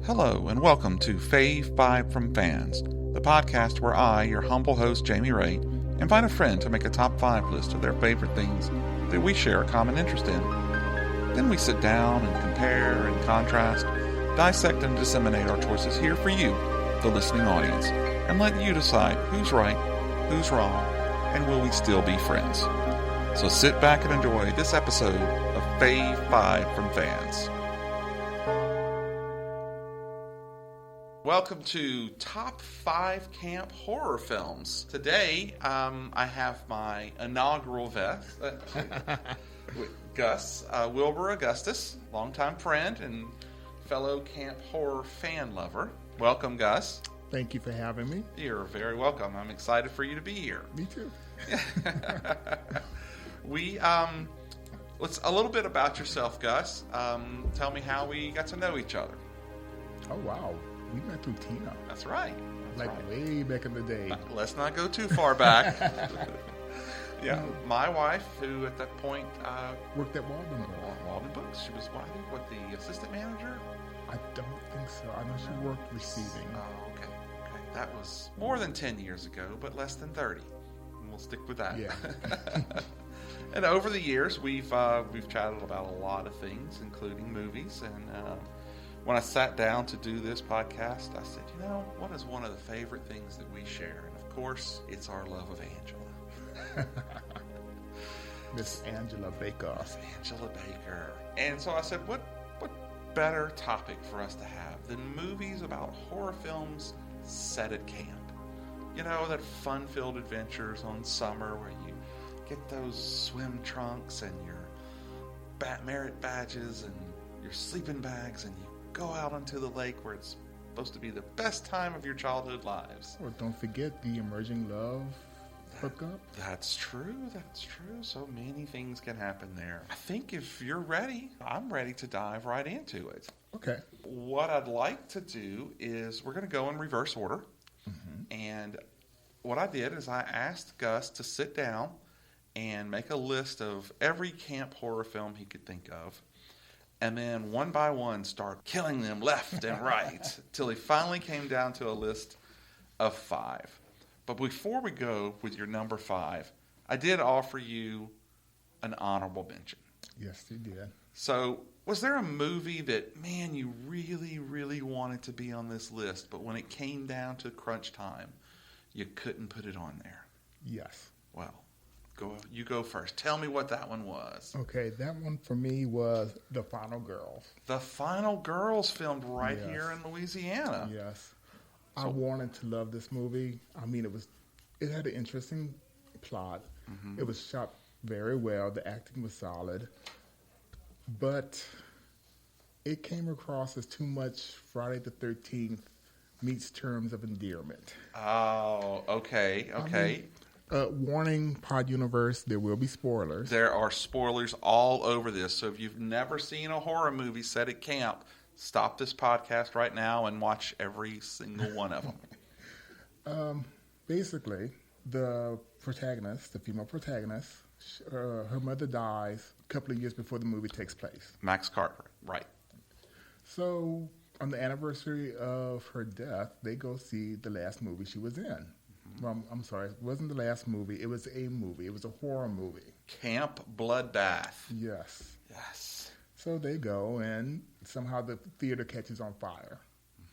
Hello, and welcome to Fave Five From Fans, the podcast where I, your humble host Jamie Ray, invite a friend to make a top 5 list of their favorite things that we share a common interest in. Then we sit down and compare and contrast, dissect and disseminate our choices here for you, the listening audience, and let you decide who's right, who's wrong, and will we still be friends. So sit back and enjoy this episode of Fave Five From Fans. Welcome to Top 5 Camp Horror Films. Today, I have my inaugural guest, Gus, Wilbur Augustus, longtime friend and fellow camp horror fan lover. Welcome, Gus. Thank you for having me. You're very welcome. I'm excited for you to be here. Me too. Let's a little bit about yourself, Gus. Tell me how we got to know each other. Oh, wow. We met through Tina. That's right. Way back in the day. Let's not go too far back. Yeah, my wife, who at that point worked at Walden Books. She was, the assistant manager? I don't think so. I know she worked receiving. Oh, okay. That was more than 10 years ago, but less than 30. And we'll stick with that. Yeah. And over the years, we've chatted about a lot of things, including movies. And when I sat down to do this podcast, I said, what is one of the favorite things that we share? And of course, it's our love of Angela. Miss Angela Baker. Angela Baker. And so I said, what better topic for us to have than movies about horror films set at camp? That fun-filled adventures on summer where you get those swim trunks and your merit badges and your sleeping bags and you go out onto the lake where it's supposed to be the best time of your childhood lives. Or don't forget the emerging love hookup. That's true. So many things can happen there. I think if you're ready, I'm ready to dive right into it. Okay. What I'd like to do is we're going to go in reverse order. Mm-hmm. And what I did is I asked Gus to sit down and make a list of every camp horror film he could think of. And then one by one start killing them left and right till he finally came down to a list of 5. But before we go with your number 5, I did offer you an honorable mention. Yes, you did. So was there a movie that, man, you really, really wanted to be on this list, but when it came down to crunch time, you couldn't put it on there? Yes. Well, you go first. Tell me what that one was. Okay, that one for me was The Final Girls. The Final Girls, filmed right here in Louisiana. Yes. I wanted to love this movie. I mean, it had an interesting plot. Mm-hmm. It was shot very well. The acting was solid. But it came across as too much Friday the 13th meets Terms of Endearment. Oh, okay. I mean, warning, Pod Universe, there will be spoilers. There are spoilers all over this. So if you've never seen a horror movie set at camp, stop this podcast right now and watch every single one of them. Basically, the female protagonist, her mother dies a couple of years before the movie takes place. Max Carter, right. So on the anniversary of her death, they go see the last movie she was in. Well, I'm sorry, it wasn't the last movie. It was a movie. It was a horror movie. Camp Bloodbath. Yes. Yes. So they go, and somehow the theater catches on fire.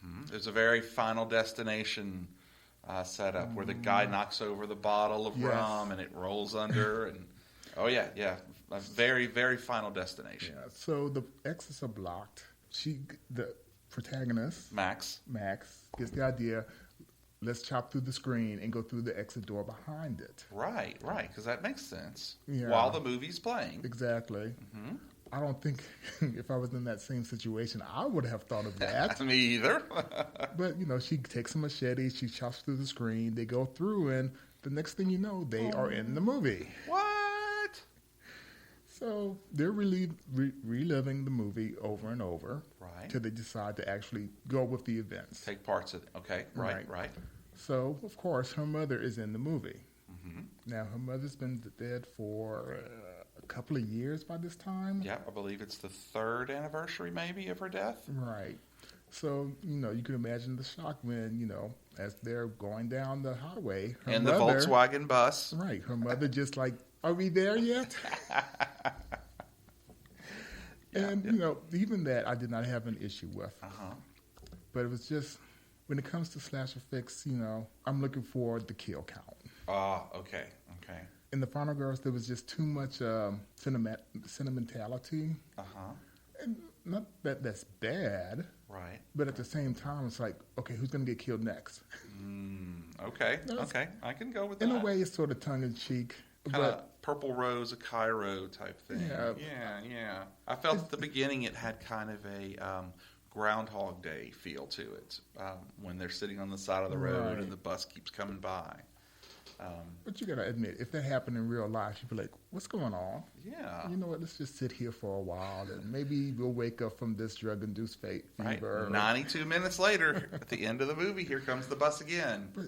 Mm-hmm. There's a very Final Destination setup where the guy knocks over the bottle of rum and it rolls under. And a very, very Final Destination. Yeah. So the exits are blocked. The protagonist, Max, gets the idea. Let's chop through the screen and go through the exit door behind it. Right, because that makes sense. Yeah. While the movie's playing. Exactly. Mm-hmm. I don't think if I was in that same situation, I would have thought of that. Me either. But, she takes a machete, she chops through the screen, they go through, and the next thing you know, they are in the movie. What? So they're really reliving the movie over and over. Right. Till they decide to actually go with the events. Take parts of it. Okay, right. So, of course, her mother is in the movie. Mm-hmm. Now, her mother's been dead for a couple of years by this time. Yeah, I believe it's the 3rd anniversary, maybe, of her death. Right. So, you can imagine the shock when, as they're going down the highway. And the Volkswagen bus. Right. Her mother just like, are we there yet? Even that I did not have an issue with. But it was just, when it comes to slasher flicks, I'm looking for the kill count. Okay. In the Final Girls, there was just too much sentimentality. And not that that's bad. Right. But at the same time, it's like, okay, who's going to get killed next? Okay. I can go with that. In a way, it's sort of tongue-in-cheek. Kind of Purple Rose, a Cairo type thing. Yeah. I felt at the beginning it had kind of a Groundhog Day feel to it when they're sitting on the side of the road and the bus keeps coming by. But you got to admit, if that happened in real life, you'd be like, what's going on? Yeah. You know what, let's just sit here for a while and maybe we'll wake up from this drug-induced fever. Right. 92 minutes later, at the end of the movie, here comes the bus again. But,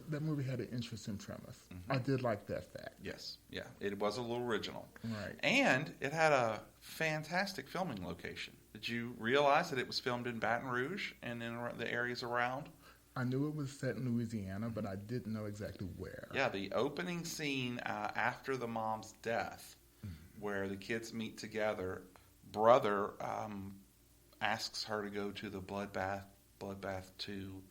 that movie had an interesting premise. I did like that fact. Yes. Yeah. It was a little original. Right. And it had a fantastic filming location. Did you realize that it was filmed in Baton Rouge and in the areas around? I knew it was set in Louisiana, but I didn't know exactly where. Yeah, the opening scene after the mom's death, where the kids meet together, brother asks her to go to the Bloodbath 2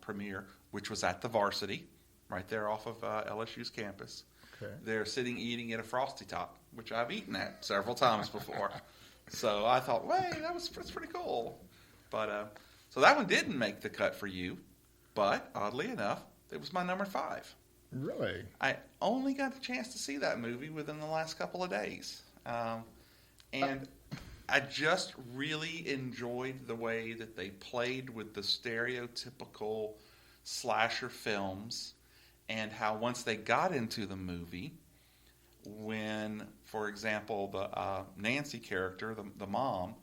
premiere, which was at the Varsity, right there off of LSU's campus. Okay. They're sitting eating at a Frosty Top, which I've eaten at several times before. So I thought, that's pretty cool. But so that one didn't make the cut for you. But, oddly enough, it was my number 5. Really? I only got the chance to see that movie within the last couple of days. And I just really enjoyed the way that they played with the stereotypical slasher films and how once they got into the movie, when, for example, the Nancy character, the mom,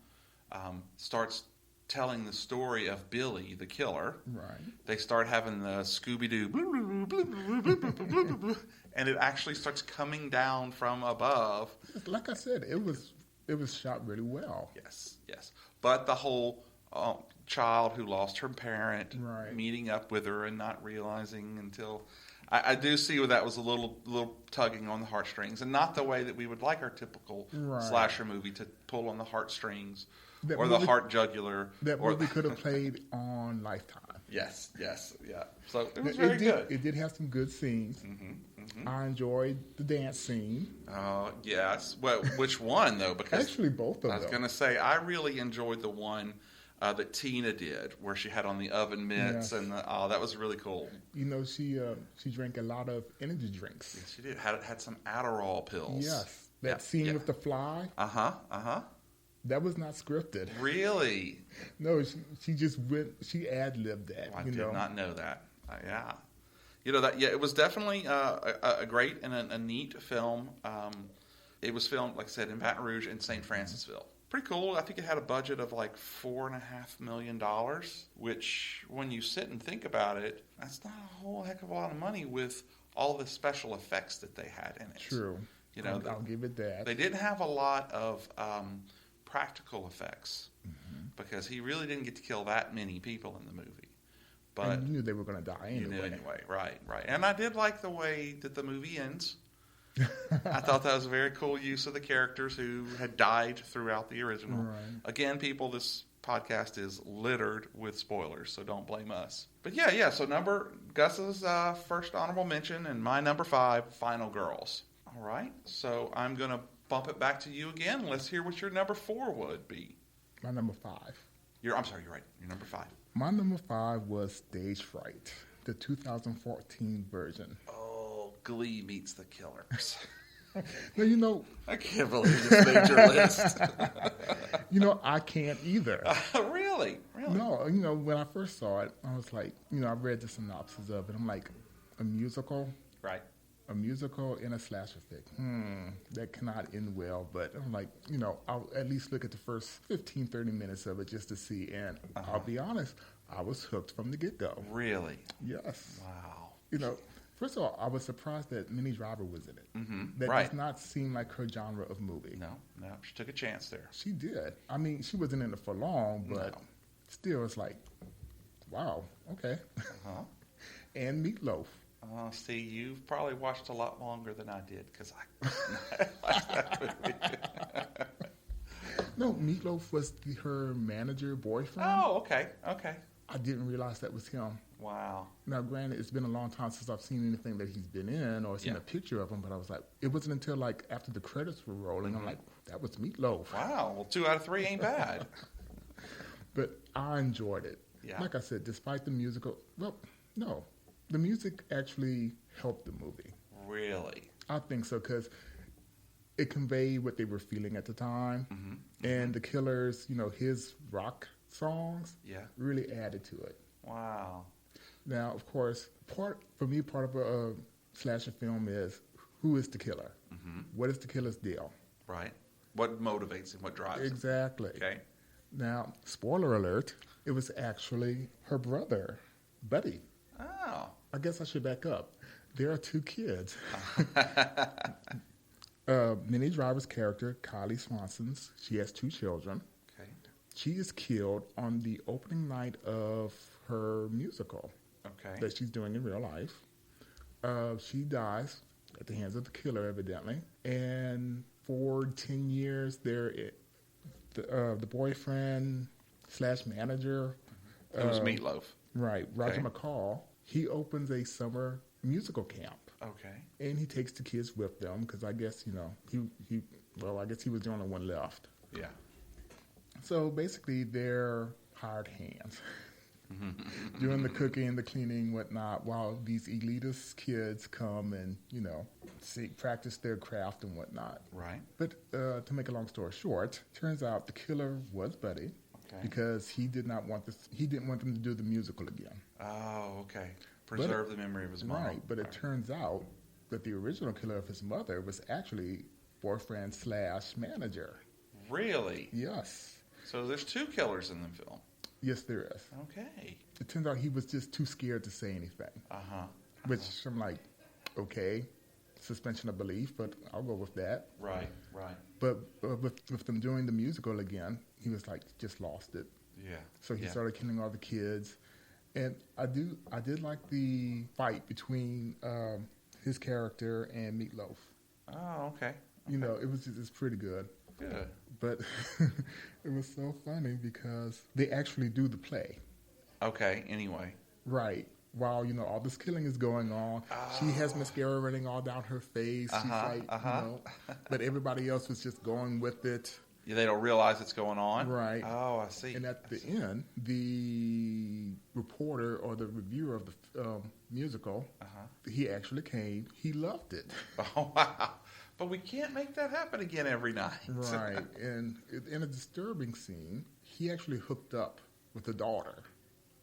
starts telling the story of Billy, the killer. Right. They start having the Scooby-Doo, and it actually starts coming down from above. Like I said, it was shot really well. Yes. But the whole child who lost her parent, meeting up with her and not realizing until... I do see where that was a little tugging on the heartstrings, and not the way that we would like our typical slasher movie to pull on the heartstrings. Or the heart jugular. That movie could have played on Lifetime. Yes, yeah. So it was very good. It did have some good scenes. I enjoyed the dance scene. Yes. Well, which one, though? Because actually, both of them. I was going to say, I really enjoyed the one that Tina did, where she had on the oven mitts, and that was really cool. She drank a lot of energy drinks. Yes, she did. Had some Adderall pills. Yes. That scene with the fly. That was not scripted. Really? No, she just went. She ad-libbed that. I did not know that. Yeah. It was definitely a great and a neat film. It was filmed, like I said, in Baton Rouge and St. Francisville. Pretty cool. I think it had a budget of like $4.5 million, which, when you sit and think about it, that's not a whole heck of a lot of money with all the special effects that they had in it. True. I'll give it that. They didn't have a lot of practical effects because he really didn't get to kill that many people in the movie. But and you knew they were going to die anyway. You knew anyway, right. And I did like the way that the movie ends. I thought that was a very cool use of the characters who had died throughout the original. Right. Again, people, this podcast is littered with spoilers, so don't blame us. But yeah. So Gus's first honorable mention, and my number 5, Final Girls. All right. So I'm going to bump it back to you again. Let's hear what your number 4 would be. My number 5. I'm sorry, you're right. Your number 5. My number 5 was Stage Fright, the 2014 version. Oh, Glee meets The Killers. Now, I can't believe this made your list. I can't either. Really? No, when I first saw it, I was like, I read the synopsis of it. I'm like, a musical? Right. A musical in a slasher flick. That cannot end well. But I'm like, I'll at least look at the first 15, 30 minutes of it just to see. And I'll be honest, I was hooked from the get-go. Really? Yes. Wow. First of all, I was surprised that Minnie Driver was in it. That does not seem like her genre of movie. No. She took a chance there. She did. I mean, she wasn't in it for long, but still, it's like, wow, okay. Uh-huh. And Meatloaf. See, you've probably watched a lot longer than I did because I watched that movie. No, Meatloaf was her manager, boyfriend. Oh, okay. I didn't realize that was him. Wow. Now, granted, it's been a long time since I've seen anything that he's been in or seen a picture of him, but I was like, it wasn't until like after the credits were rolling, I'm like, that was Meatloaf. Wow. Well, 2 out of 3 ain't bad. But I enjoyed it. Yeah. Like I said, despite the musical, well, no, the music actually helped the movie. Really? I think so, because it conveyed what they were feeling at the time. And the Killers, his rock songs really added to it. Wow. Now, of course, part of a slasher film is, who is the killer? What is the killer's deal? Right. What motivates him? What drives him? Exactly. Okay. Now, spoiler alert, it was actually her brother, Buddy. Oh. I guess I should back up. There are 2 kids. Minnie Driver's character, Kylie Swanson's, she has 2 children. Okay. She is killed on the opening night of her musical that she's doing in real life. She dies at the hands of the killer, evidently. And for 10 years, the boyfriend / manager. It was Meatloaf. Right, Roger McCall. He opens a summer musical camp. Okay. And he takes the kids with them because I guess, I guess he was the only one left. Yeah. So basically, they're hired hands doing the cooking, the cleaning, whatnot, while these elitist kids come and, practice their craft and whatnot. Right. But to make a long story short, turns out the killer was Buddy because he didn't want them to do the musical again. Oh, okay. Preserve the memory of his mom. Right, but it turns out that the original killer of his mother was actually boyfriend / manager. Really? Yes. So there's 2 killers in the film. Yes, there is. Okay. It turns out he was just too scared to say anything. Which I'm like, okay, suspension of belief, but I'll go with that. Right. But with them doing the musical again, he was like, just lost it. Yeah. So he started killing all the kids. And I did like the fight between his character and Meatloaf. Oh, okay. It's pretty good. Good. But it was so funny because they actually do the play. Okay, anyway. Right. While, all this killing is going on, she has mascara running all down her face. She's like, but everybody else was just going with it. Yeah, they don't realize it's going on? Right. Oh, I see. And at the end, the reporter or the reviewer of the musical, he actually came. He loved it. Oh, wow. But we can't make that happen again every night. Right. And in a disturbing scene, he actually hooked up with the daughter.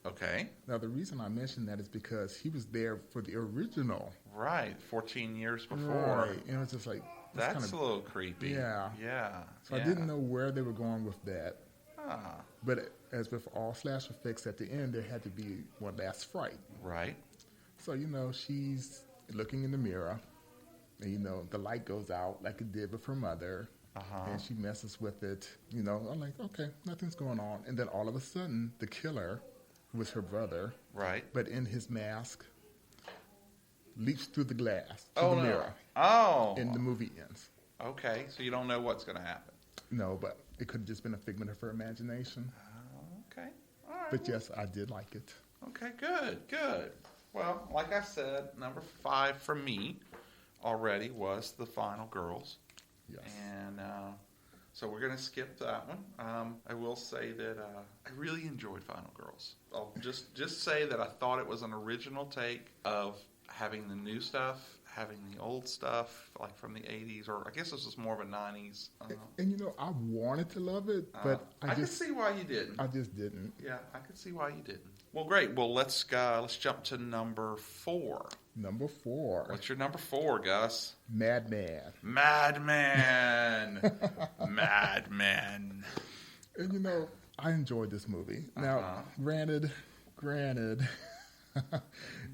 Okay. Now, the reason I mention that is because he was there for the original. Right. 14 years before. Right. And it was just like... That's a little creepy. Yeah. Yeah. So I didn't know where they were going with that. Ah. But as with all slasher flicks, at the end, there had to be one last fright. Right. So, she's looking in the mirror. And, the light goes out like it did with her mother. And she messes with it. I'm like, okay, nothing's going on. And then all of a sudden, the killer, who was her brother, but in his mask, leaps through the glass to the mirror. Oh. And the movie ends. Okay, so you don't know what's going to happen. No, but it could have just been a figment of her imagination. Okay. All right. But yes, I did like it. Okay, good. Well, like I said, number 5 for me already was The Final Girls. Yes. And so we're going to skip that one. I will say that I really enjoyed Final Girls. I'll just say that I thought it was an original take of having the new stuff, having the old stuff, like from the 80s, or I guess this was more of a 90s. And I wanted to love it, but I could see why you didn't. I just didn't. Yeah, I could see why you didn't. Well, great. Well, let's jump to number 4. Number 4. What's your number 4, Gus? Madman. Madman. And I enjoyed this movie. Now, granted,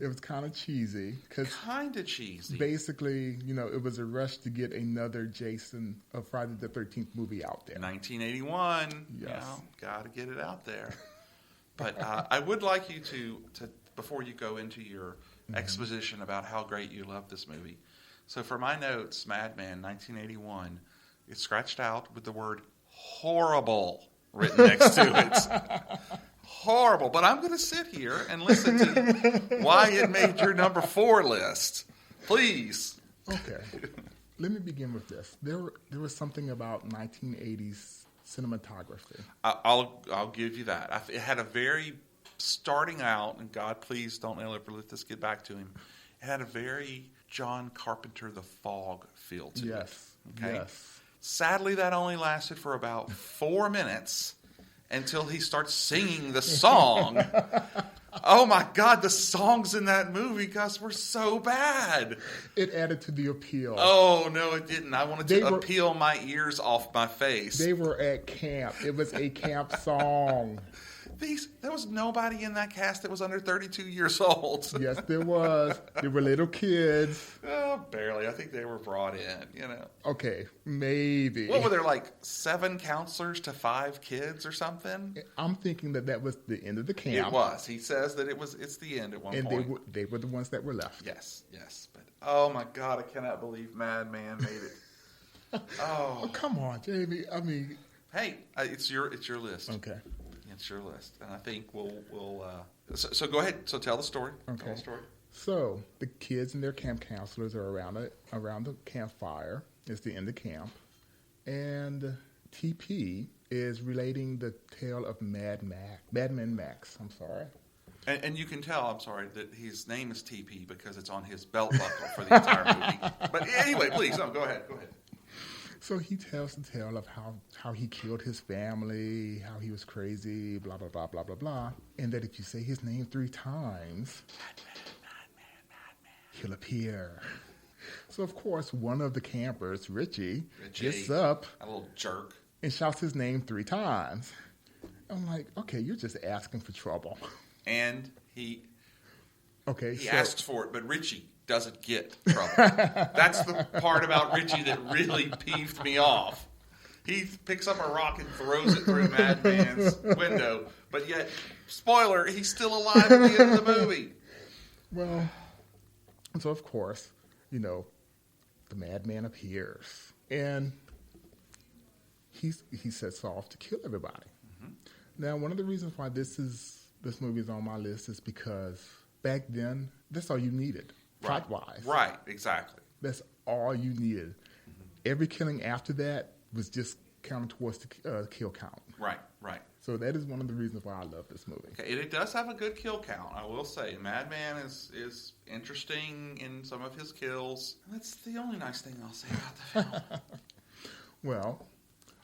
it was kind of cheesy. Kind of cheesy. Basically, it was a rush to get another Jason of Friday the 13th movie out there. 1981. Yes. Got to get it out there. But I would like you to before you go into your exposition about how great you love this movie. So for my notes, Madman 1981, it's scratched out with the word horrible written next to it. Horrible. But I'm going to sit here and listen to why it made your number 4 list. Please. Okay. Let me begin with this. There was something about 1980s cinematography. I'll give you that. It had a very, starting out, and God, please don't ever let this get back to him, it had a very John Carpenter The Fog feel to it. Yes. Okay? Yes. Sadly, that only lasted for about 4 minutes until he starts singing the song. Oh my God, the songs in that movie, Gus, were so bad. It added to the appeal. Oh, no, it didn't. I wanted to peel my ears off my face. They were at camp. It was a camp song. There was nobody in that cast that was under 32 years old. Yes, there was. There were little kids. Oh, barely. I think they were brought in, Okay, maybe. What were there, like 7 counselors to 5 kids or something? I'm thinking that was the end of the camp. It was. He says that it's the end at one point. And they were the ones that were left. Yes. But, oh my God, I cannot believe Madman made it. Oh, come on, Jamie. I mean. Hey, it's your list. Okay. It's your list, and I think we'll so go ahead. So tell the story. Okay. Tell the story. So the kids and their camp counselors are around the campfire. It's the end of camp, and TP is relating the tale of Madman Max. I'm sorry. And you can tell, I'm sorry, that his name is TP because it's on his belt buckle for the entire movie. But anyway, please, no, go ahead. So he tells the tale of how he killed his family, how he was crazy, blah, blah, blah, blah, blah, blah. And that if you say his name 3 times, he'll appear. So, of course, one of the campers, Richie, gets up. A little jerk. And shouts his name 3 times. I'm like, okay, you're just asking for trouble. And he so, asks for it, but Richie doesn't get trouble. That's the part about Richie that really peeved me off. He picks up a rock and throws it through Madman's window, but yet, spoiler, he's still alive at the end of the movie. Well, so of course, the Madman appears, and he sets off to kill everybody. Mm-hmm. Now, one of the reasons why this movie is on my list is because back then, that's all you needed. Plot-wise. Right, exactly. That's all you needed. Mm-hmm. Every killing after that was just counting towards the kill count. Right. So that is one of the reasons why I love this movie. Okay, it does have a good kill count, I will say. Madman is interesting in some of his kills. That's the only nice thing I'll say about the film. Well,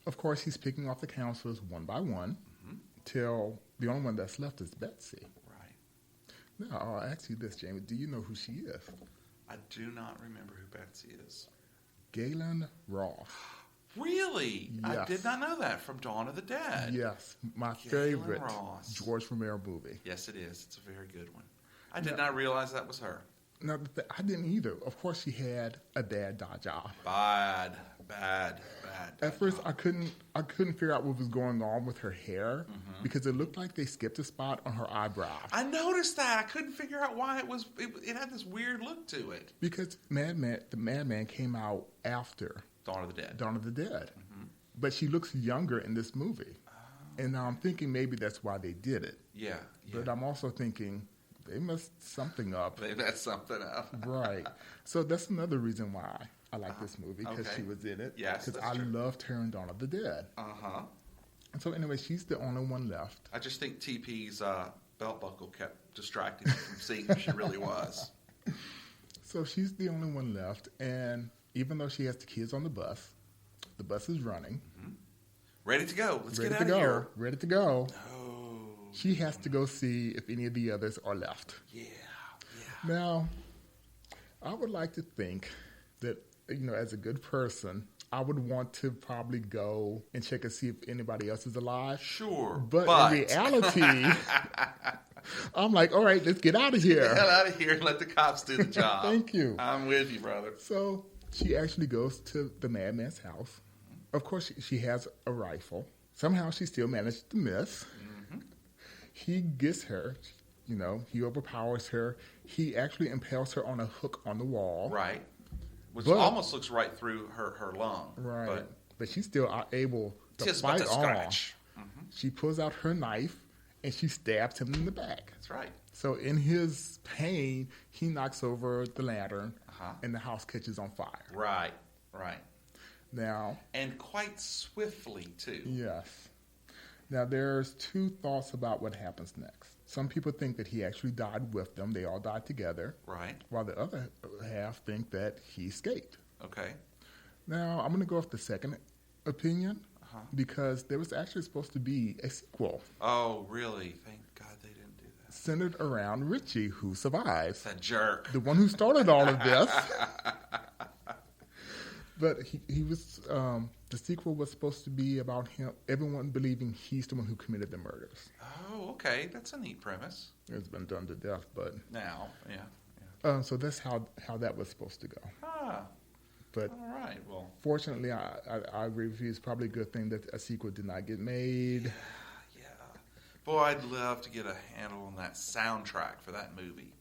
of course, he's picking off the counselors one by one till the only one that's left is Betsy. Now, I'll ask you this, Jamie. Do you know who she is? I do not remember who Betsy is. Galen Ross. Really? Yes. I did not know that from Dawn of the Dead. Yes, my Galen favorite Ross. George Romero movie. Yes, it is. It's a very good one. I did not realize that was her. No, I didn't either. Of course, she had a bad job. Bad. At first, I couldn't figure out what was going on with her hair because it looked like they skipped a spot on her eyebrow. I noticed that. I couldn't figure out why it had this weird look to it. Because the Madman came out after Dawn of the Dead. Mm-hmm. But she looks younger in this movie. Oh. And now I'm thinking maybe that's why they did it. Yeah. But I'm also thinking they messed something up. They messed something up. Right. So that's another reason why I like this movie, because she was in it. Yes, because I loved her in Dawn of the Dead. Uh-huh. And so anyway, she's the only one left. I just think TP's belt buckle kept distracting me from seeing who she really was. So she's the only one left, and even though she has the kids on the bus is running. Mm-hmm. Ready to go. Let's get out of here. Ready to go. No. She has to go see if any of the others are left. Yeah. Now, I would like to think that, as a good person, I would want to probably go and check and see if anybody else is alive. Sure. But in reality, I'm like, all right, let's get out of here. Get the hell out of here and let the cops do the job. Thank you. I'm with you, brother. So she actually goes to the Madman's house. Of course, she has a rifle. Somehow she still managed to miss. Mm-hmm. He gets her, he overpowers her. He actually impales her on a hook on the wall. Right. Which almost looks right through her lung. Right. But she's still able to fight on. Scratch. Mm-hmm. She pulls out her knife and she stabs him in the back. That's right. So in his pain, he knocks over the lantern and the house catches on fire. Right. Now, and quite swiftly, too. Yes. Now, there's two thoughts about what happens next. Some people think that he actually died with them. They all died together. Right. While the other half think that he escaped. Okay. Now, I'm going to go with the second opinion because there was actually supposed to be a sequel. Oh, really? Thank God they didn't do that. Centered around Richie, who survives. That jerk. The one who started all of this. But he was, the sequel was supposed to be about him, everyone believing he's the one who committed the murders. Oh, okay. That's a neat premise. It's been done to death, but... Now, yeah. So that's how that was supposed to go. But all right, well... Fortunately, I agree with you. It's probably a good thing that a sequel did not get made. Yeah. Boy, I'd love to get a handle on that soundtrack for that movie.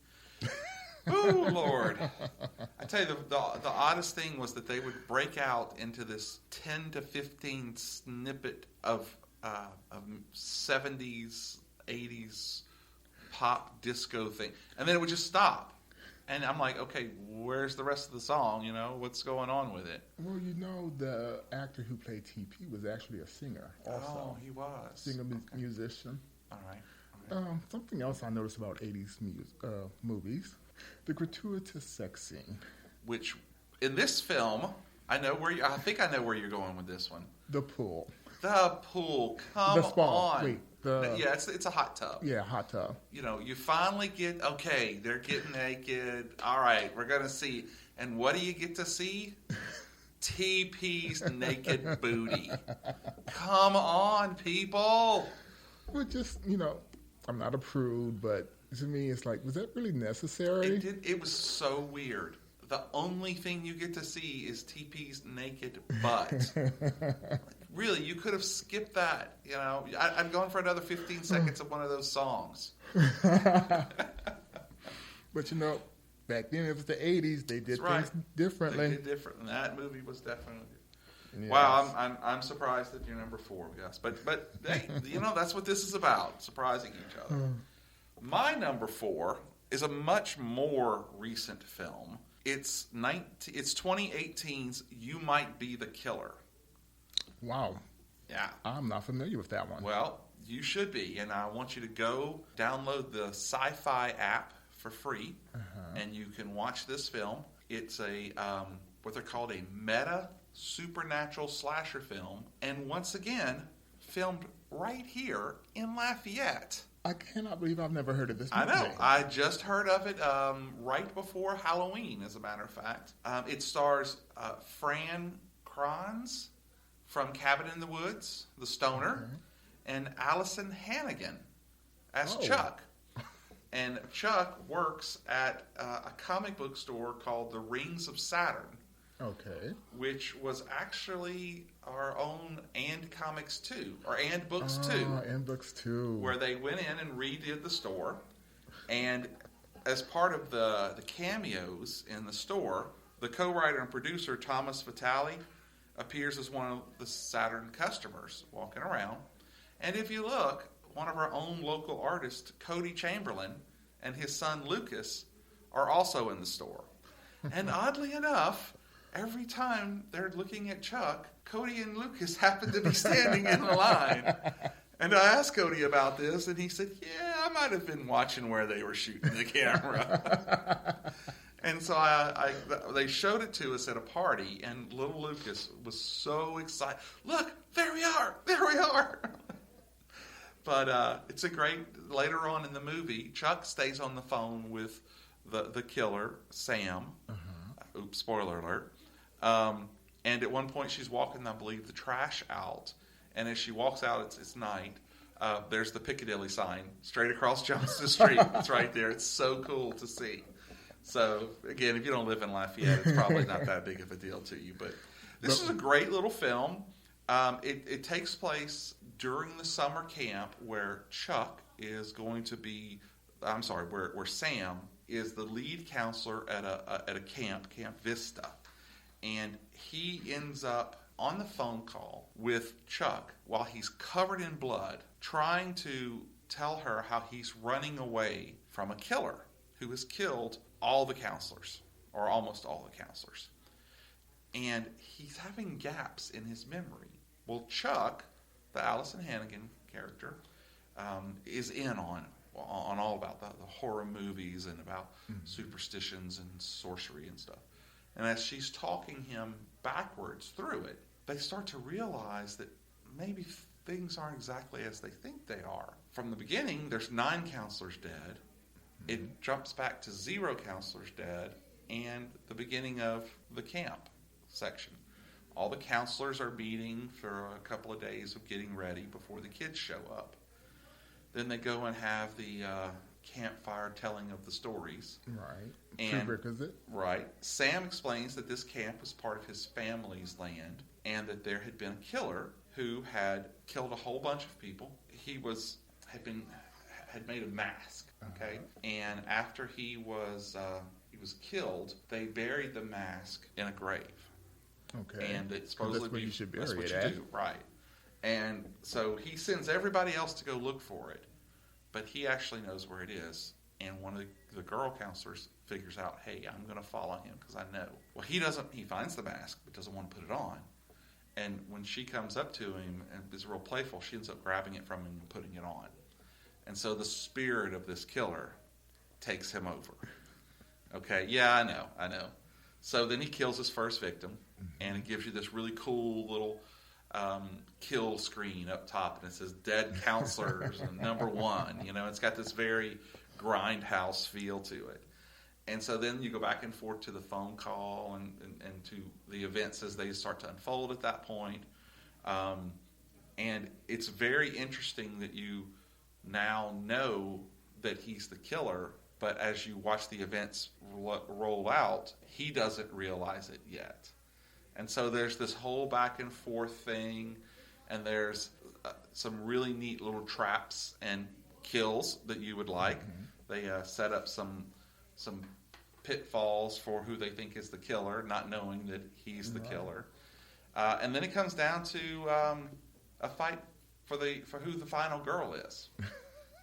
Oh, Lord. I tell you, the oddest thing was that they would break out into this 10 to 15 snippet of 70s, 80s pop disco thing. And then it would just stop. And I'm like, okay, where's the rest of the song? What's going on with it? Well, the actor who played TP was actually a singer also. Oh, he was. Singer, musician. All right. Something else I noticed about 80s movies. The gratuitous sex scene. Which, in this film, I think I know where you're going with this one. The pool. The pool. Come the spa. on. Wait. Yeah, it's a hot tub. Yeah, hot tub. You finally get, okay, they're getting naked. All right, we're going to see. And what do you get to see? TP's naked booty. Come on, people. Well, just, I'm not a prude, but to me, it's like, was that really necessary? It was so weird. The only thing you get to see is TP's naked butt. Really, you could have skipped that. I'd gone for another 15 seconds of one of those songs. But back then it was the 80s. They did things differently. They did different. That movie was definitely. Yes. Wow, I'm surprised that you're number 4, Gus. But hey, that's what this is about: surprising each other. My number 4 is a much more recent film. It's 2018's "You Might Be the Killer." Wow. Yeah. I'm not familiar with that one. Well, you should be, and I want you to go download the Sci-Fi app for free, and you can watch this film. It's a what they're called a meta supernatural slasher film, and once again, filmed right here in Lafayette. I cannot believe I've never heard of this movie. I know. I just heard of it right before Halloween, as a matter of fact. It stars Fran Kranz from Cabin in the Woods, The Stoner, and Allison Hannigan as Chuck. And Chuck works at a comic book store called The Rings of Saturn. Okay. Which was actually our own And Comics 2, or And Books 2. And Books 2. Where they went in and redid the store. And as part of the cameos in the store, the co-writer and producer, Thomas Vitale, appears as one of the Saturn customers walking around. And if you look, one of our own local artists, Cody Chamberlain, and his son Lucas are also in the store. And oddly enough, every time they're looking at Chuck, Cody and Lucas happen to be standing in the line. And I asked Cody about this, and he said, yeah, I might have been watching where they were shooting the camera. And so they showed it to us at a party, and little Lucas was so excited. Look, there we are. But it's a great, later on in the movie, Chuck stays on the phone with the killer, Sam. Oops, spoiler alert. And at one point she's walking, I believe, the trash out. And as she walks out, it's night. There's the Piccadilly sign straight across Johnston Street. It's right there. It's so cool to see. So, again, if you don't live in Lafayette, it's probably not that big of a deal to you. But this is a great little film. It takes place during the summer camp where Chuck is going to be, where Sam is the lead counselor at a camp, Camp Vista, and he ends up on the phone call with Chuck while he's covered in blood, trying to tell her how he's running away from a killer who has killed all the counselors, or almost all the counselors. And he's having gaps in his memory. Well, Chuck, the Allison Hannigan character, is in on all about the horror movies and about superstitions and sorcery and stuff. And as she's talking him backwards through it, they start to realize that maybe things aren't exactly as they think they are. From the beginning, there's 9 counselors dead. It jumps back to 0 counselors dead, and the beginning of the camp section. All the counselors are meeting for a couple of days of getting ready before the kids show up. Then they go and have the campfire telling of the stories. Right. And, prerequisite. Right. Sam explains that this camp was part of his family's land and that there had been a killer who had killed a whole bunch of people. He had made a mask, okay? And after he was killed, they buried the mask in a grave. Okay. And it's supposedly that's where you should bury that's what it you do, right? And so he sends everybody else to go look for it, but he actually knows where it is. And one of the girl counselors figures out, hey, I'm going to follow him because I know. Well, he doesn't. He finds the mask but doesn't want to put it on. And when she comes up to him and is real playful, she ends up grabbing it from him and putting it on. And so the spirit of this killer takes him over. Okay, yeah, I know. So then he kills his first victim, and it gives you this really cool little kill screen up top, and it says "Dead Counselors" and #1. You know, it's got this very grindhouse feel to it. And so then you go back and forth to the phone call and to the events as they start to unfold at that point. And it's very interesting that you now know that he's the killer, but as you watch the events roll out, he doesn't realize it yet. And so there's this whole back and forth thing, and there's some really neat little traps and kills that you would like. They set up some pitfalls for who they think is the killer, not knowing that he's the killer. And then it comes down to a fight for who the final girl is.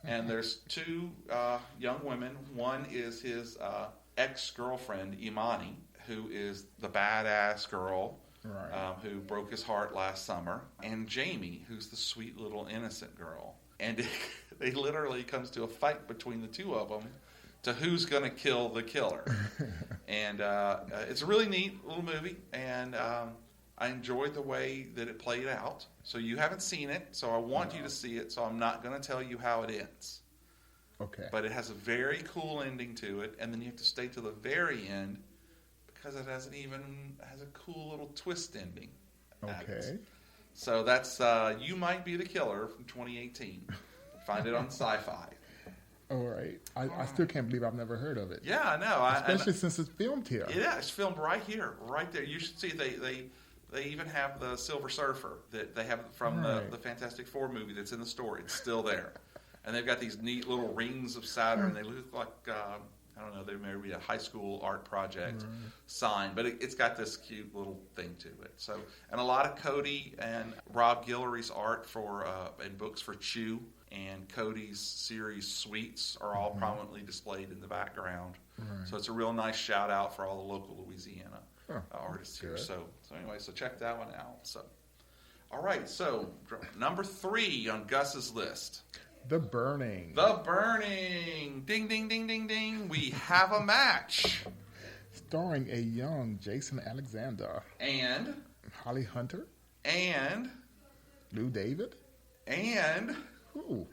And there's 2 young women. One is his ex-girlfriend, Imani, who is the badass girl who broke his heart last summer, and Jamie, who's the sweet little innocent girl. And it literally comes to a fight between the 2 of them to who's going to kill the killer. And it's a really neat little movie, and I enjoyed the way that it played out. So you haven't seen it, so I want you to see it, so I'm not going to tell you how it ends. Okay. But it has a very cool ending to it, and then you have to stay to the very end because it has a cool little twist ending. Okay. So that's You Might Be the Killer from 2018. Find it on Sci-Fi. All right. I still can't believe I've never heard of it. Yeah, I know. Especially since it's filmed here. Yeah, it's filmed right here, right there. You should see they even have the Silver Surfer that they have from the Fantastic Four movie that's in the store. It's still there. And they've got these neat little rings of Saturn. They look like, I don't know, they may be a high school art project sign. But it's got this cute little thing to it. So, and a lot of Cody and Rob Guillory's art and books for Chew. And Cody's series Sweets are all prominently displayed in the background. So it's a real nice shout out for all the local Louisiana artists here. So anyway, so check that one out. So, all right, so number 3 on Gus's list. The Burning. The Burning. Ding, ding, ding, ding, ding. We have a match. Starring a young Jason Alexander. And Holly Hunter. And Lou David. And Who?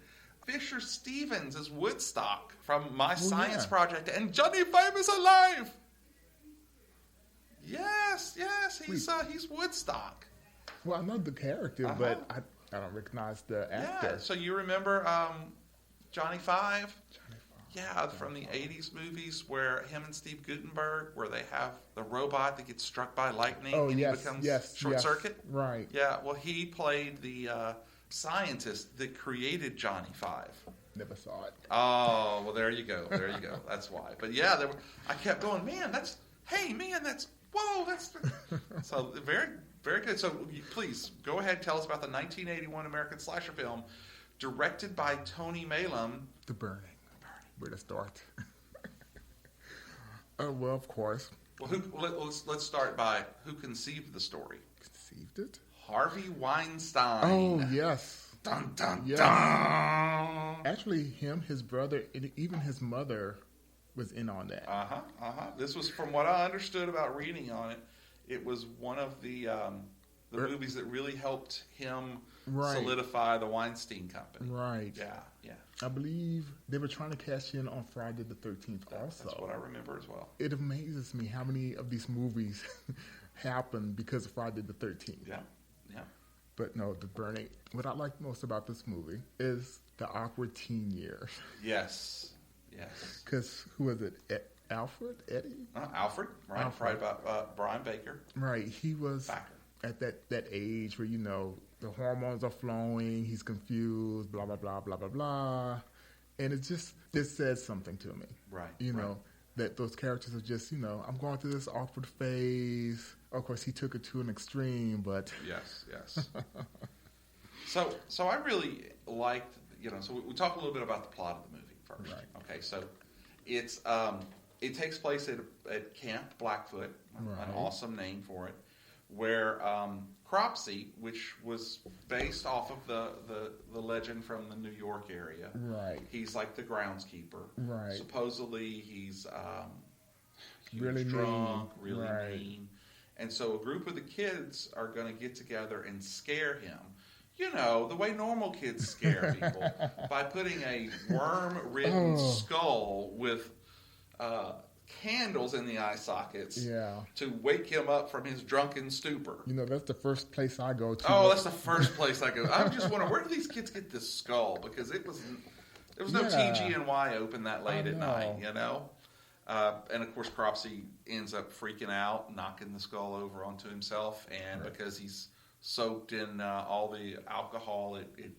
Fisher Stevens is Woodstock from My Science Project. And Johnny Five is alive. Yes, he's Woodstock. Well, I know the character, but I don't recognize the actor. Yeah, so you remember Johnny Five? Yeah, from the 80s movies where him and Steve Guttenberg, where they have the robot that gets struck by lightning and he becomes short circuit. Right. Yeah, well, he played the scientist that created Johnny Five. Never saw it. Oh, well, there you go. There you go. That's why. But yeah, I kept going, man, that's so very, very good. So please go ahead, tell us about the 1981 American slasher film directed by Tony Maylam. The Burning. Where to start? Well, of course. Well, let's start by who conceived the story. Conceived it? Harvey Weinstein. Oh, yes. Dun, dun, yes. dun. Actually, him, his brother, and even his mother was in on that. This was, from what I understood about reading on it, it was one of the movies that really helped him solidify the Weinstein Company. Right. Yeah. I believe they were trying to cash in on Friday the 13th also. That's what I remember as well. It amazes me how many of these movies happen because of Friday the 13th. Yeah. But no, The Burning. What I like most about this movie is the awkward teen years. Yes. Because who was it? Alfred? Eddie? Alfred. Right. Alfred. About Brian Baker. Right. He was at that age where, the hormones are flowing, he's confused, blah, blah, blah, blah, blah, blah. And it says something to me. Right. That those characters are just, I'm going through this awkward phase. Of course, he took it to an extreme, but... Yes. So I really liked, so we talk a little bit about the plot of the movie first. Right. Okay, so it's it takes place at Camp Blackfoot, an awesome name for it, where Cropsey, which was based off of the legend from the New York area. Right. He's like the groundskeeper. Right. Supposedly he's really drunk, mean. really mean. And so a group of the kids are going to get together and scare him. The way normal kids scare people, by putting a worm-ridden skull with candles in the eye sockets to wake him up from his drunken stupor. That's the first place I go to. Oh, that's the first place I go. I just wonder, where do these kids get this skull? Because there was no TG&Y open that late at night, and of course Cropsey ends up freaking out, knocking the skull over onto himself, and because he's soaked in all the alcohol, it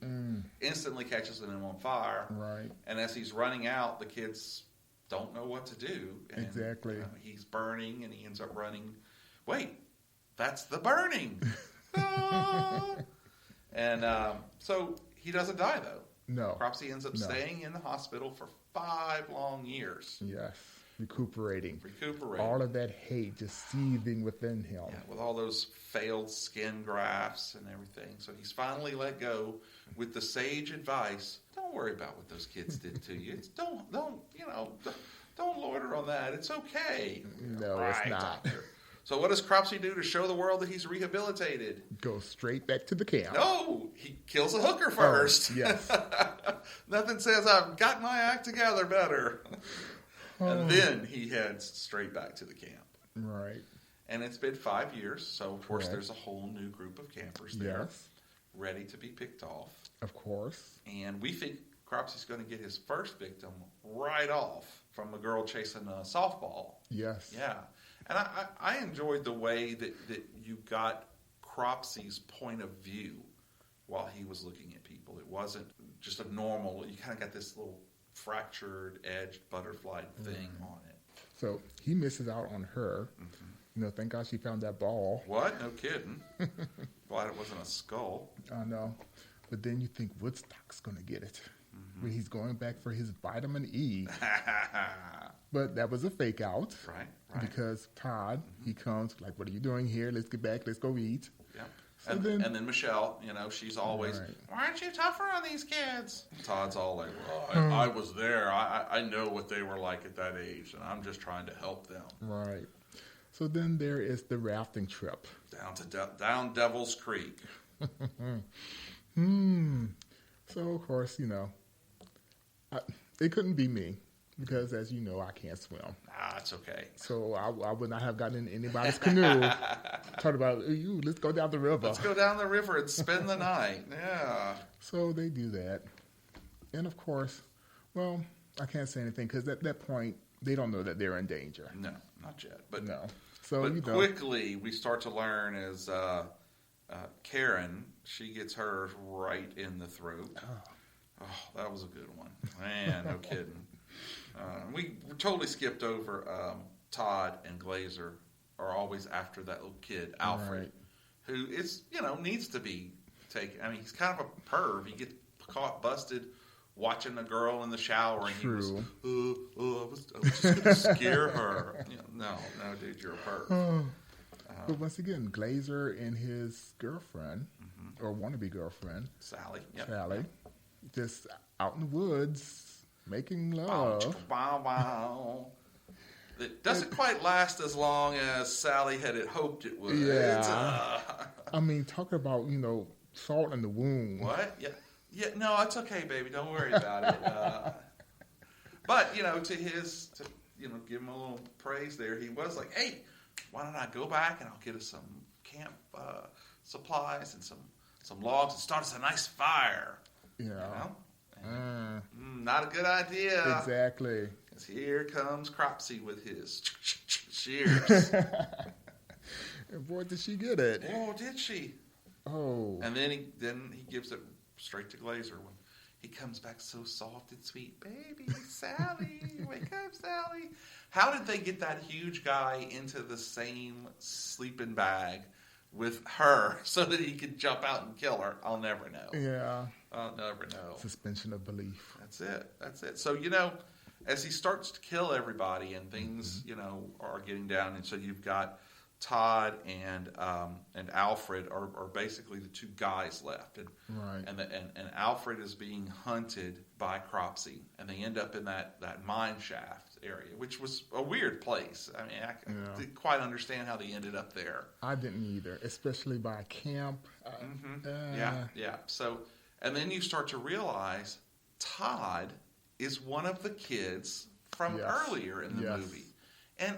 instantly catches him on fire. Right. And as he's running out, the kids don't know what to do. And, exactly. He's burning, and he ends up running. Wait, that's the burning. And so he doesn't die, though. No. Cropsey ends up staying in the hospital for 5 long years. Yes. Recuperating. Recuperating. All of that hate just seething within him. Yeah, with all those failed skin grafts and everything. So he's finally let go with the sage advice. Don't worry about what those kids did to you. Don't loiter on that. It's okay. No, it's not. Doctor. So what does Cropsey do to show the world that he's rehabilitated? Go straight back to the camp. No, he kills a hooker first. Oh, yes. Nothing says I've got my act together better. And then he heads straight back to the camp. Right. And it's been 5 years, so of course there's a whole new group of campers there, ready to be picked off. Of course. And we think Cropsey's going to get his first victim right off from a girl chasing a softball. Yes. Yeah. And I enjoyed the way that you got Cropsey's point of view while he was looking at people. It wasn't just a normal, you kind of got this little fractured, edged butterfly thing on it. So he misses out on her. Mm-hmm. Thank God she found that ball. What? No kidding. Glad it wasn't a skull. I know. But then you think Woodstock's going to get it. Mm-hmm. When he's going back for his vitamin E. But that was a fake out. Right. Because Todd, he comes like, what are you doing here? Let's get back. Let's go eat. Yeah. So and then Michelle, she's always, why aren't you tougher on these kids? Todd's all like, well, I was there. I know what they were like at that age, and I'm just trying to help them. Right. So then there is the rafting trip. Down Devil's Creek. So, of course, it couldn't be me. Because, as you know, I can't swim. It's okay. So I would not have gotten in anybody's canoe. Talking about, let's go down the river. Let's go down the river and spend the night. Yeah. So they do that. And, of course, well, I can't say anything because at that point, they don't know that they're in danger. No, not yet. But no. So quickly, we start to learn as Karen, she gets hers right in the throat. Oh, that was a good one. Man, no kidding. We totally skipped over Todd and Glazer are always after that little kid, Alfred, right. who is, needs to be taken. I mean, he's kind of a perv. He gets caught busted watching a girl in the shower, and True. he was, I was just going to scare her. No, dude, you're a perv. But once again, Glazer and his girlfriend, or wannabe girlfriend, Sally, just out in the woods making love. Wow. It doesn't quite last as long as Sally had hoped it would. Yeah. I mean, talk about, salt in the wound. What? Yeah, no, it's okay, baby. Don't worry about it. But, to give him a little praise there, he was like, hey, why don't I go back and I'll get us some camp supplies and some logs and start us a nice fire. Yeah. Not a good idea. Exactly. Because here comes Cropsy with his shears. And boy, did she get it. Oh, did she? Oh. And then he gives it straight to Glazer when he comes back so soft and sweet. Baby, Sally, wake up, Sally. How did they get that huge guy into the same sleeping bag with her so that he could jump out and kill her? I'll never know. Yeah. I'll never know. Suspension of belief. That's it. So, as he starts to kill everybody and things, are getting down, and so you've got Todd and Alfred are basically the two guys left, and right. and Alfred is being hunted by Cropsy, and they end up in that mine shaft area, which was a weird place. I mean, I didn't quite understand how they ended up there. I didn't either, especially by camp. Yeah. So, and then you start to realize Todd is one of the kids from earlier in the movie, and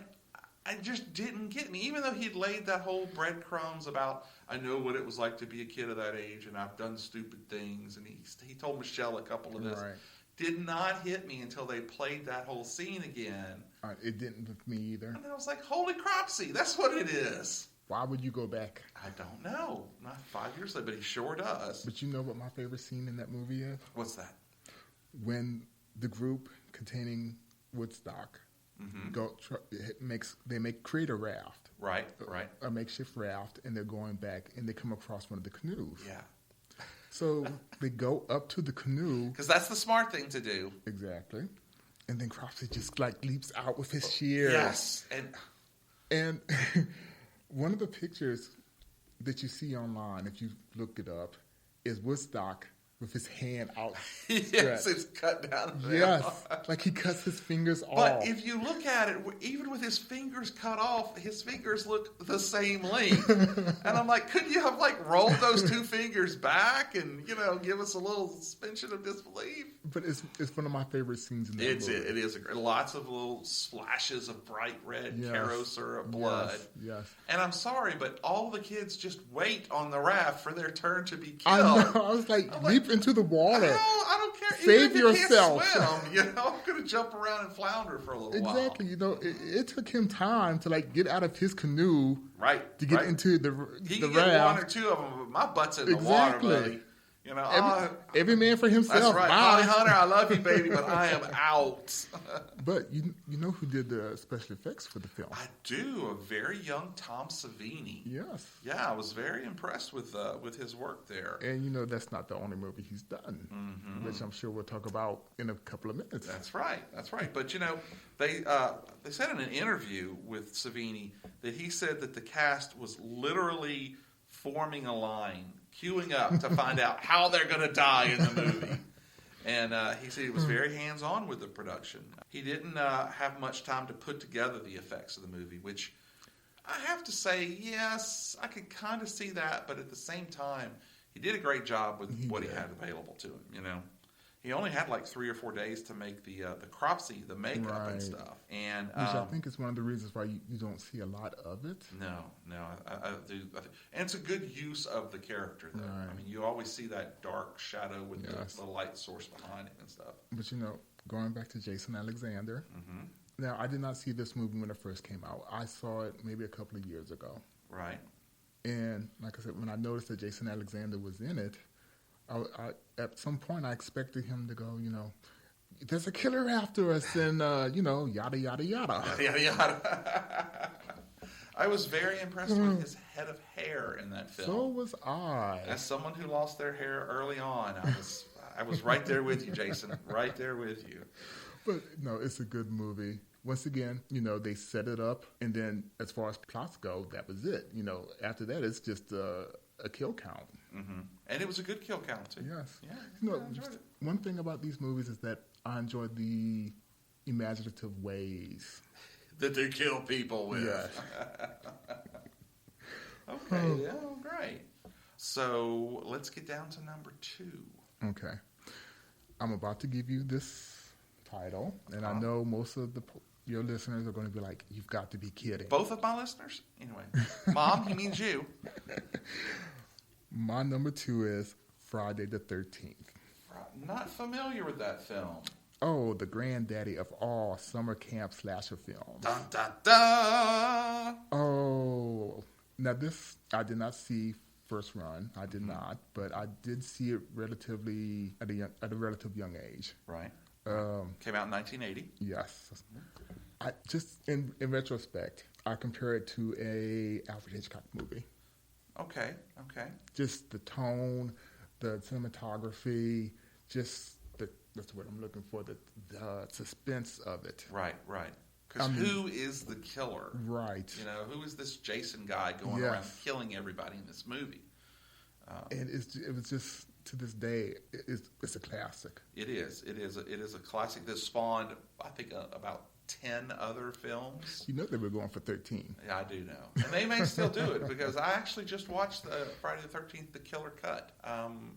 I just didn't get me. Even though he'd laid that whole breadcrumbs about, I know what it was like to be a kid of that age, and I've done stupid things, and he told Michelle a couple of this. Right. Did not hit me until they played that whole scene again. It didn't with me either. And I was like, holy cropsy, that's what it is. Why would you go back? I don't know. Not 5 years later, but he sure does. But you know what my favorite scene in that movie is? What's that? When the group containing Woodstock create a raft. Right. A makeshift raft, and they're going back, and they come across one of the canoes. Yeah. So they go up to the canoe. Because that's the smart thing to do. Exactly. And then Cropsy just leaps out with his shears. Yes. And one of the pictures that you see online, if you look it up, is Woodstock with his hand out. Yes, it's cut down. Yes, like he cuts his fingers off. But if you look at it, even with his fingers cut off, his fingers look the same length. And I'm like, couldn't you have rolled those two fingers back and give us a little suspension of disbelief? But it's one of my favorite scenes in the movie. It is lots of little splashes of bright red Caro syrup blood. Yes. And I'm sorry, but all the kids just wait on the raft for their turn to be killed. I know. I was like, leap into the water. I don't care. Save Even if yourself. You can't swim, I'm going to jump around and flounder for a little while. Exactly. It took him time to get out of his canoe. Right. To get into the he the can raft. Get one or two of them, but my butt's in the water, buddy. Every man for himself. That's right. Holly Hunter, I love you, baby, but I am out. But you know who did the special effects for the film? I do. A very young Tom Savini. Yes. Yeah, I was very impressed with his work there. And that's not the only movie he's done, which I'm sure we'll talk about in a couple of minutes. That's right. But they said in an interview with Savini that he said that the cast was literally forming a line, queuing up to find out how they're going to die in the movie. And he said he was very hands-on with the production. He didn't have much time to put together the effects of the movie, which I have to say, yes, I could kind of see that, but at the same time, he did a great job with what he had available to him, He only had 3 or 4 days to make the cropsy, the makeup and stuff. And which I think is one of the reasons why you don't see a lot of it. No, I do. And it's a good use of the character, though. Right. I mean, you always see that dark shadow with the light source behind him and stuff. But going back to Jason Alexander, now I did not see this movie when it first came out. I saw it maybe a couple of years ago. Right. And like I said, when I noticed that Jason Alexander was in it, At some point, I expected him to go, there's a killer after us, and, yada, yada, yada. Yada, yada. I was very impressed with his head of hair in that film. So was I. As someone who lost their hair early on, I was right there with you, Jason. Right there with you. But, no, it's a good movie. Once again, they set it up, and then as far as plots go, that was it. After that, it's just a kill count. Mm-hmm. And it was a good kill count, too. Yes. Yeah, I enjoyed it. One thing about these movies is that I enjoy the imaginative ways that they kill people with. Yes. Okay, yeah, great. So let's get down to number 2. Okay. I'm about to give you this title, and I know most of your listeners are going to be like, you've got to be kidding. Both of my listeners? Anyway. Mom, he means you. My number 2 is Friday the 13th. Not familiar with that film. Oh, the granddaddy of all summer camp slasher films. Dun, dun, dun. Oh, now this I did not see first run. I did not, but I did see it relatively at a relative young age. Right. Came out in 1980. Yes. I just in retrospect, I compare it to a Alfred Hitchcock movie. Okay. Just the tone, the cinematography, just that's what I'm looking for, the suspense of it. Right. Because who is the killer? Right. Who is this Jason guy going around killing everybody in this movie? And it was just, to this day, it's a classic. It is a classic that spawned, I think, about 10 other films. They were going for 13. Yeah, I do know. And they may still do it, because I actually just watched the Friday the 13th, The Killer Cut,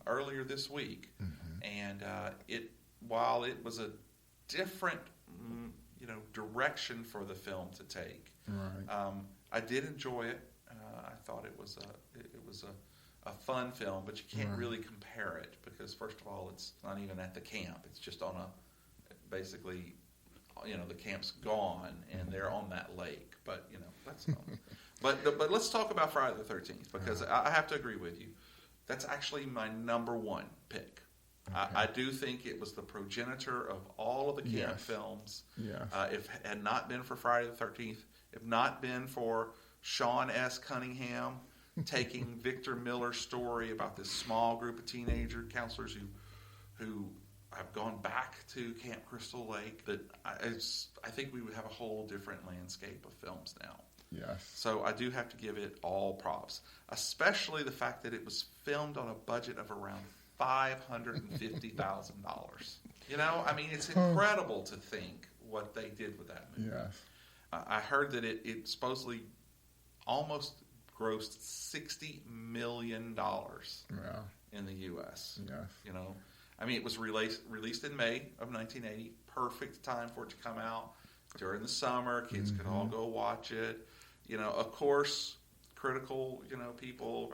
earlier this week. Mm-hmm. And while it was a different, direction for the film to take, right. I did enjoy it. I thought it was a fun film, but you can't really compare it, because first of all, it's not even at the camp. It's just on basically, the camp's gone and they're on that lake. But that's but let's talk about Friday the 13th, because I have to agree with you. That's actually my number 1 pick. Okay. I do think it was the progenitor of all of the camp films. Yes. If it had not been for Friday the 13th, if not been for Sean S. Cunningham taking Victor Miller's story about this small group of teenager counselors who have gone back to Camp Crystal Lake, that I think we would have a whole different landscape of films now. Yes. So I do have to give it all props, especially the fact that it was filmed on a budget of around $550,000. It's incredible to think what they did with that movie. Yes. I heard that it supposedly almost grossed $60 million in the U.S. Yes. It was released in May of 1980. Perfect time for it to come out during the summer. Kids could all go watch it. Of course, critical, people,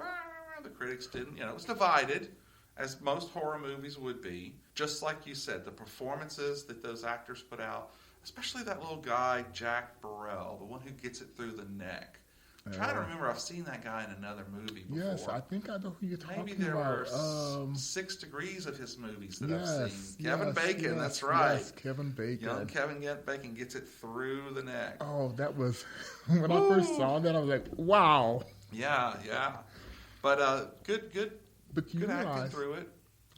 the critics didn't. It was divided, as most horror movies would be. Just like you said, the performances that those actors put out, especially that little guy, Jack Burrell, the one who gets it through the neck. I'm trying to remember, I've seen that guy in another movie before. Yes, I think I know who you're talking about. Maybe there were 6 degrees of his movies that I've seen. Kevin Bacon, that's right. Yes, Kevin Bacon. Young Kevin Bacon gets it through the neck. Oh, that was, when I first saw that, I was like, wow. Yeah. But good acting through it.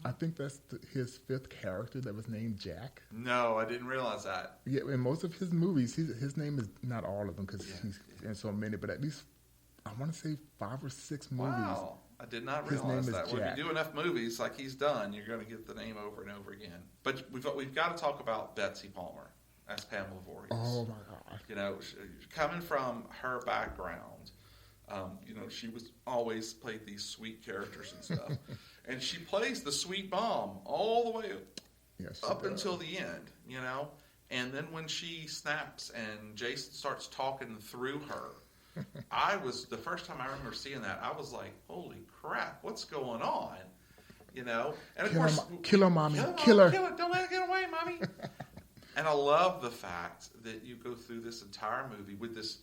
I think that's his 5th character that was named Jack. No, I didn't realize that. Yeah, in most of his movies, his name is not all of them, because he's in so many, but at least I want to say 5 or 6 movies. Wow, I did not realize that. When you do enough movies like he's done, you're going to get the name over and over again. But we've got to talk about Betsy Palmer as Pamela Voorhees. Oh my God! Coming from her background, she was always played these sweet characters and stuff. And she plays the sweet bomb all the way up until the end, And then when she snaps and Jason starts talking through her, the first time I remember seeing that, I was like, holy crap, what's going on? And of course, kill her, mommy, kill her. Don't let her get away, mommy. And I love the fact that you go through this entire movie with this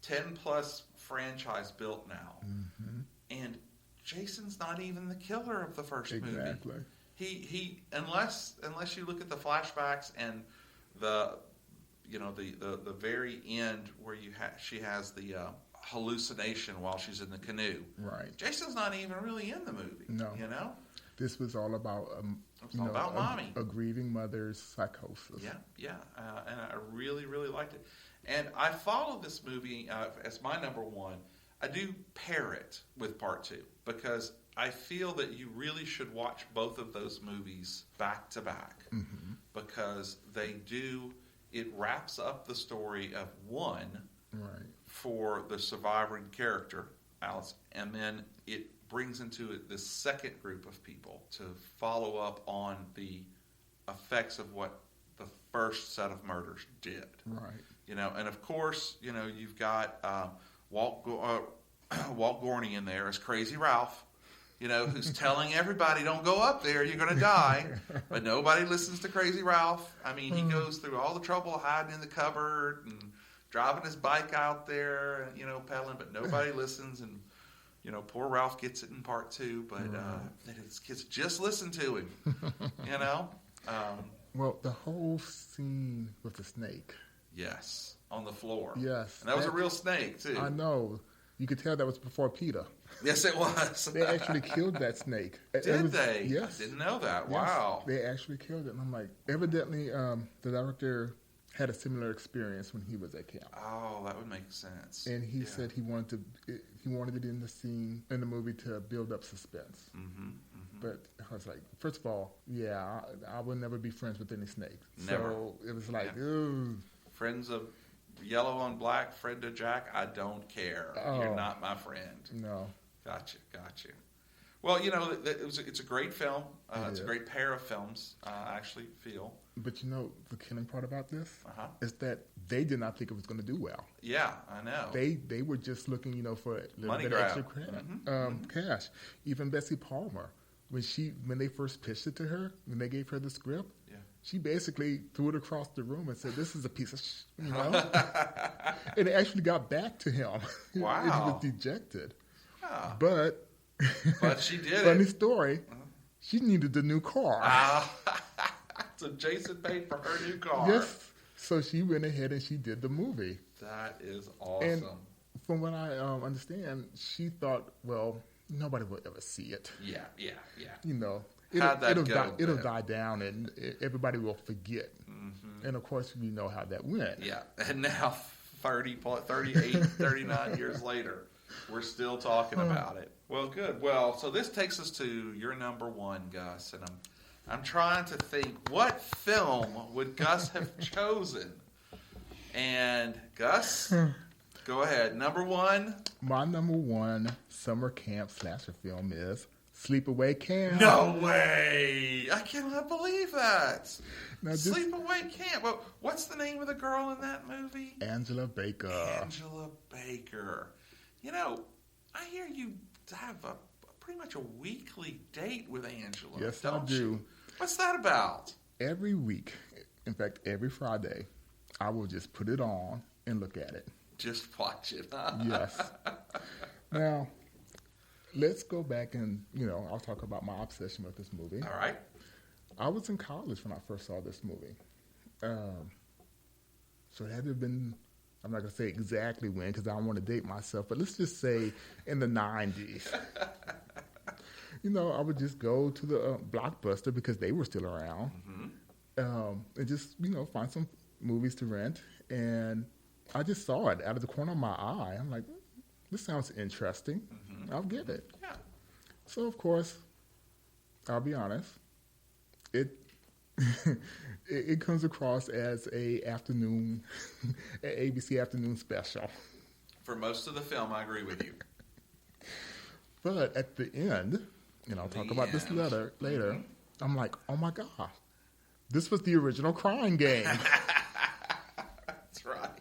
10-plus franchise built now. Mm-hmm. And Jason's not even the killer of the first movie. Exactly. He unless you look at the flashbacks and the very end where she has the hallucination while she's in the canoe. Right. Jason's not even really in the movie. No. You know? This was all about about mommy. A grieving mother's psychosis. Yeah. And I really, really liked it. And I follow this movie as my number one. I do pair it with part two because I feel that you really should watch both of those movies back to back because it wraps up the story of one for the surviving character, Alice, and then it brings into it this second group of people to follow up on the effects of what the first set of murders did. Right. And of course, you've got Walt Gorney in there as Crazy Ralph, who's telling everybody, don't go up there, you're going to die. But nobody listens to Crazy Ralph. I mean, he goes through all the trouble of hiding in the cupboard and driving his bike out there, and, pedaling, but nobody listens. And, poor Ralph gets it in part two, but his kids just listen to him, Well, the whole scene with the snake. Yes, on the floor. Yes. And that was a real snake, too. I know. You could tell that was before PETA. Yes, it was. They actually killed that snake. Did they? Yes. I didn't know that. Yes, wow. They actually killed it. And I'm like, evidently, the director had a similar experience when he was at camp. Oh, that would make sense. And he said he wanted it in the scene, in the movie, to build up suspense. But I was like, first of all, I would never be friends with any snake. Never. So it was like, ooh. Friends of yellow on black, friend of Jack, I don't care. Oh. You're not my friend. No. Gotcha. Well, it's a great film. It's a great pair of films, I actually feel. But the killing part about this is that they did not think it was going to do well. Yeah, I know. They were just looking, for a little Money bit grab. of extra cash. Even Bessie Palmer, when they first pitched it to her, when they gave her the script, she basically threw it across the room and said, "This is a piece of and it actually got back to him. Wow. He was dejected. Yeah. But she did funny it. story, she needed a new car. So Jason paid for her new car. Yes. So she went ahead and she did the movie. That is awesome. And from what I understand, she thought, well, nobody will ever see it. Yeah. It'll die down and everybody will forget. And of course, we know how that went. Yeah. And now 38, 39 years later, we're still talking about it. Well, good. Well, so this takes us to your number one, Gus, and I'm trying to think, what film would Gus have chosen? And Gus, go ahead. Number one. My number one summer camp slasher film is Sleepaway Camp. No way! I cannot believe that. Now, Sleepaway Camp. Well, what's the name of the girl in that movie? Angela Baker. Angela Baker. I hear you have pretty much a weekly date with Angela. Yes, don't I do. You? What's that about? Every week, in fact, every Friday, I will just put it on and look at it. Just watch it, huh? Yes. Now, let's go back and, I'll talk about my obsession with this movie. All right. I was in college when I first saw this movie. So it had to have been, I'm not going to say exactly when because I don't want to date myself, but let's just say in the 90s. I would just go to the Blockbuster because they were still around and just, find some movies to rent. And I just saw it out of the corner of my eye. I'm like, this sounds interesting. I'll get it. Yeah. So, of course, I'll be honest, it it comes across as a ABC afternoon special. For most of the film, I agree with you. But at the end, and I'll talk about this later, I'm like, oh my God, this was the original Crying Game. That's right.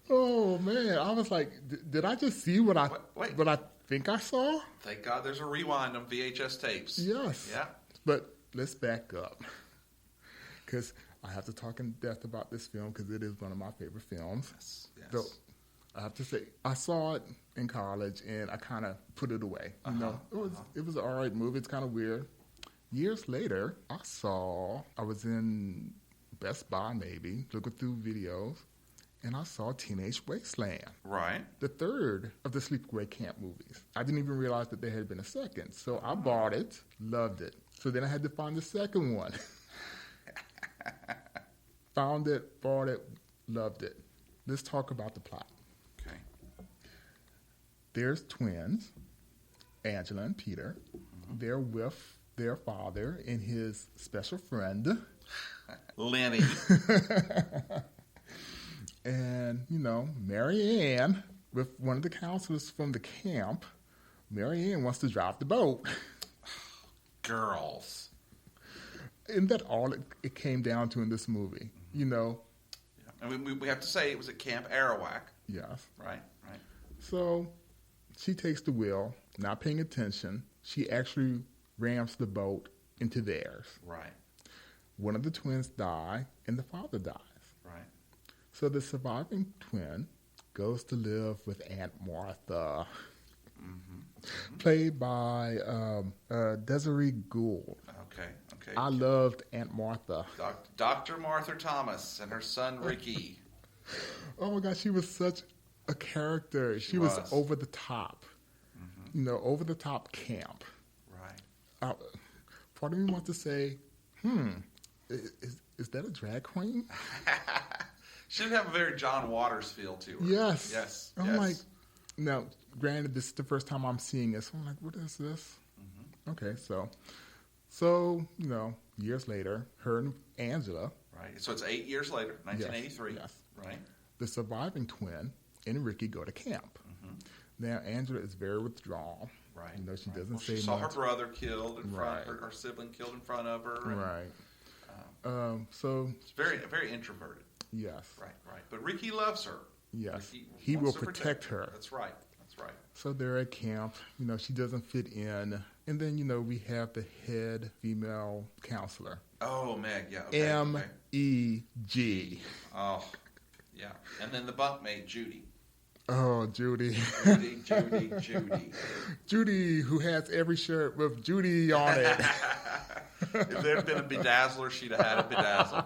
Oh man, I was like, did I just see what I think I saw? Thank God there's a rewind on VHS tapes. Yes. Yeah. But let's back up because I have to talk in depth about this film because it is one of my favorite films. Yes. So I have to say, I saw it in college, and I kind of put it away. You know, it was an all right movie. It's kind of weird. Years later, I was in Best Buy, maybe, looking through videos, and I saw Teenage Wasteland. Right. The third of the Sleepaway Camp movies. I didn't even realize that there had been a second. So I bought it, loved it. So then I had to find the second one. Found it, bought it, loved it. Let's talk about the plot. Okay. There's twins, Angela and Peter. They're with their father and his special friend, Lenny. And, you know, Mary Ann, with one of the counselors from the camp, Mary Ann wants to drive the boat. Girls. Isn't that all it came down to in this movie? You know? Yeah. And we have to say it was at Camp Arawak. Yes. Right. So she takes the wheel, not paying attention. She actually rams the boat into theirs. Right. One of the twins die, and the father dies. Right. So the surviving twin goes to live with Aunt Martha, played by Desiree Gould. Okay. I loved Aunt Martha. Dr. Martha Thomas and her son Ricky. Oh my gosh, she was such a character. She was over the top. You know, over the top camp. Right. Part of me wants to say, is that a drag queen? She did have a very John Waters feel to her. Yes. I'm like, now, granted, this is the first time I'm seeing this. I'm like, what is this? Okay, so, you know, years later, her and Angela. Right. So it's 8 years later, 1983. Yes. Right. The surviving twin and Ricky go to camp. Now, Angela is very withdrawn. Right. You know, she doesn't say She saw much. her brother killed in front, her sibling killed in front of her. Right. So it's very introverted. Yes. Right. But Ricky loves her. Yes. Ricky he will wants to protect her. That's right. So they're at camp. You know, she doesn't fit in. And then, you know, we have the head female counselor. Oh, Meg, yeah. Okay, M-E-G. Oh, yeah. And then the bunkmate, Judy. Oh, Judy. Judy. Judy, who has every shirt with Judy on it. If there had been a bedazzler, she'd have had a bedazzle.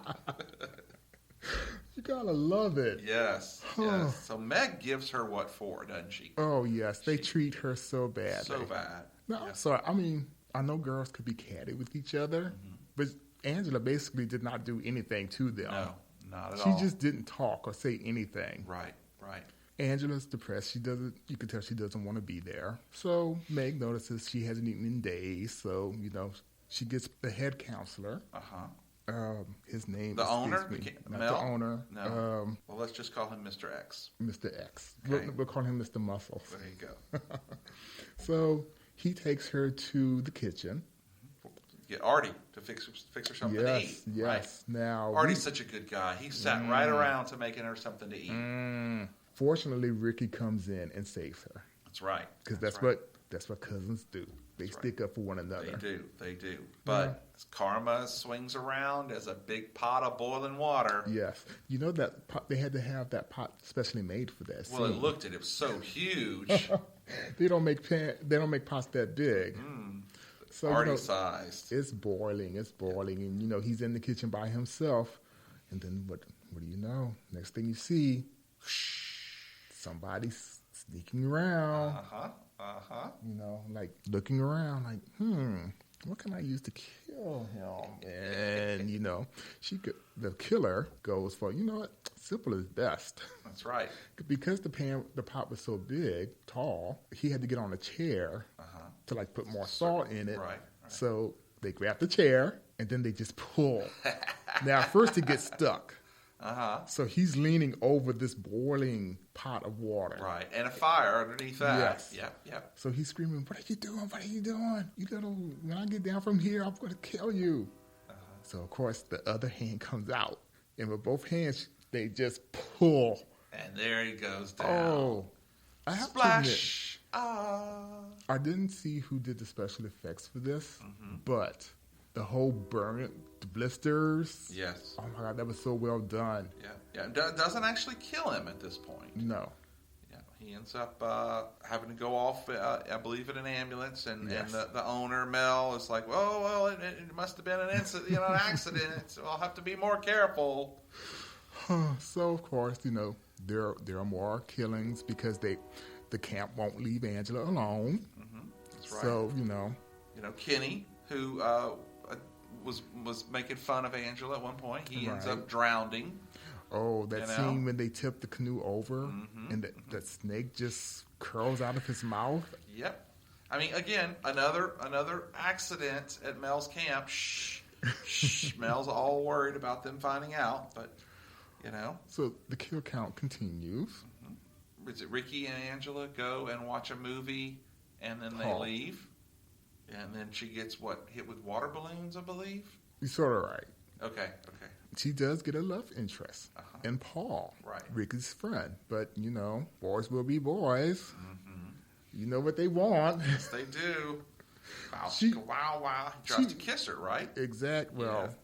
You gotta love it. Yes. So Meg gives her what for, doesn't she? Oh, yes. They treat her so bad. So bad. No, I'm sorry. I mean, I know girls could be catty with each other, but Angela basically did not do anything to them. No, not at all. She just didn't talk or say anything. Right. Angela's depressed. You can tell she doesn't want to be there. So Meg notices she hasn't eaten in days. So, you know, she gets the head counselor. His name the owner? Not Mel? the owner. No. Well, let's just call him Mr. X. Mr. X. Okay. We'll call him Mr. Muscles. There you go. So he takes her to the kitchen. Get Artie to fix her something to eat. Yes. Right? Now Artie's such a good guy. He sat right around to making her something to eat. Fortunately, Ricky comes in and saves her. That's right. Because that's what cousins do. They stick up for one another. They do. But karma swings around as a big pot of boiling water. Yes. You know that pot, they had to have that pot specially made for that scene. Well, it was so huge. They don't make pots that big. So, Party sized. It's boiling, and you know he's in the kitchen by himself. And then what do you know? Next thing you see, somebody's sneaking around. You know, like looking around, like, what can I use to kill him? And you know, the killer goes for, you know what? Simple is best. That's right. Because the pot was so big, tall, he had to get on a chair to like put more salt in it. Right. So they grab the chair and then they just pull. Now, at first it gets stuck. So he's leaning over this boiling pot of water. Right. And a fire underneath that. Yes. Yep. So he's screaming, "What are you doing? What are you doing? When I get down from here, I'm going to kill you." So, of course, the other hand comes out. And with both hands, they just pull. And there he goes down. Oh. I have Splash. to admit, I didn't see who did the special effects for this, but the whole burn, the blisters. Yes. Oh my God, that was so well done. Yeah. Doesn't actually kill him at this point. No. He ends up having to go off, I believe, in an ambulance, and the owner, Mel, is like, well, it must have been an incident, an accident, so I'll have to be more careful. So, of course, there are more killings because the camp won't leave Angela alone. Mm-hmm. That's right. So, Kenny, who was making fun of Angela at one point, he ends up drowning. Oh, that scene when they tip the canoe over and that snake just curls out of his mouth. Yep. I mean, again, another accident at Mel's camp. Shh. Mel's all worried about them finding out, but, So the kill count continues. Mm-hmm. Is it Ricky and Angela go and watch a movie, and then they leave? And then she gets, hit with water balloons, I believe? You're sort of right. Okay. She does get a love interest in Paul, Ricky's friend. But, boys will be boys. Mm-hmm. You know what they want. Yes, they do. Wow. He tries to kiss her, right? Exactly. Well,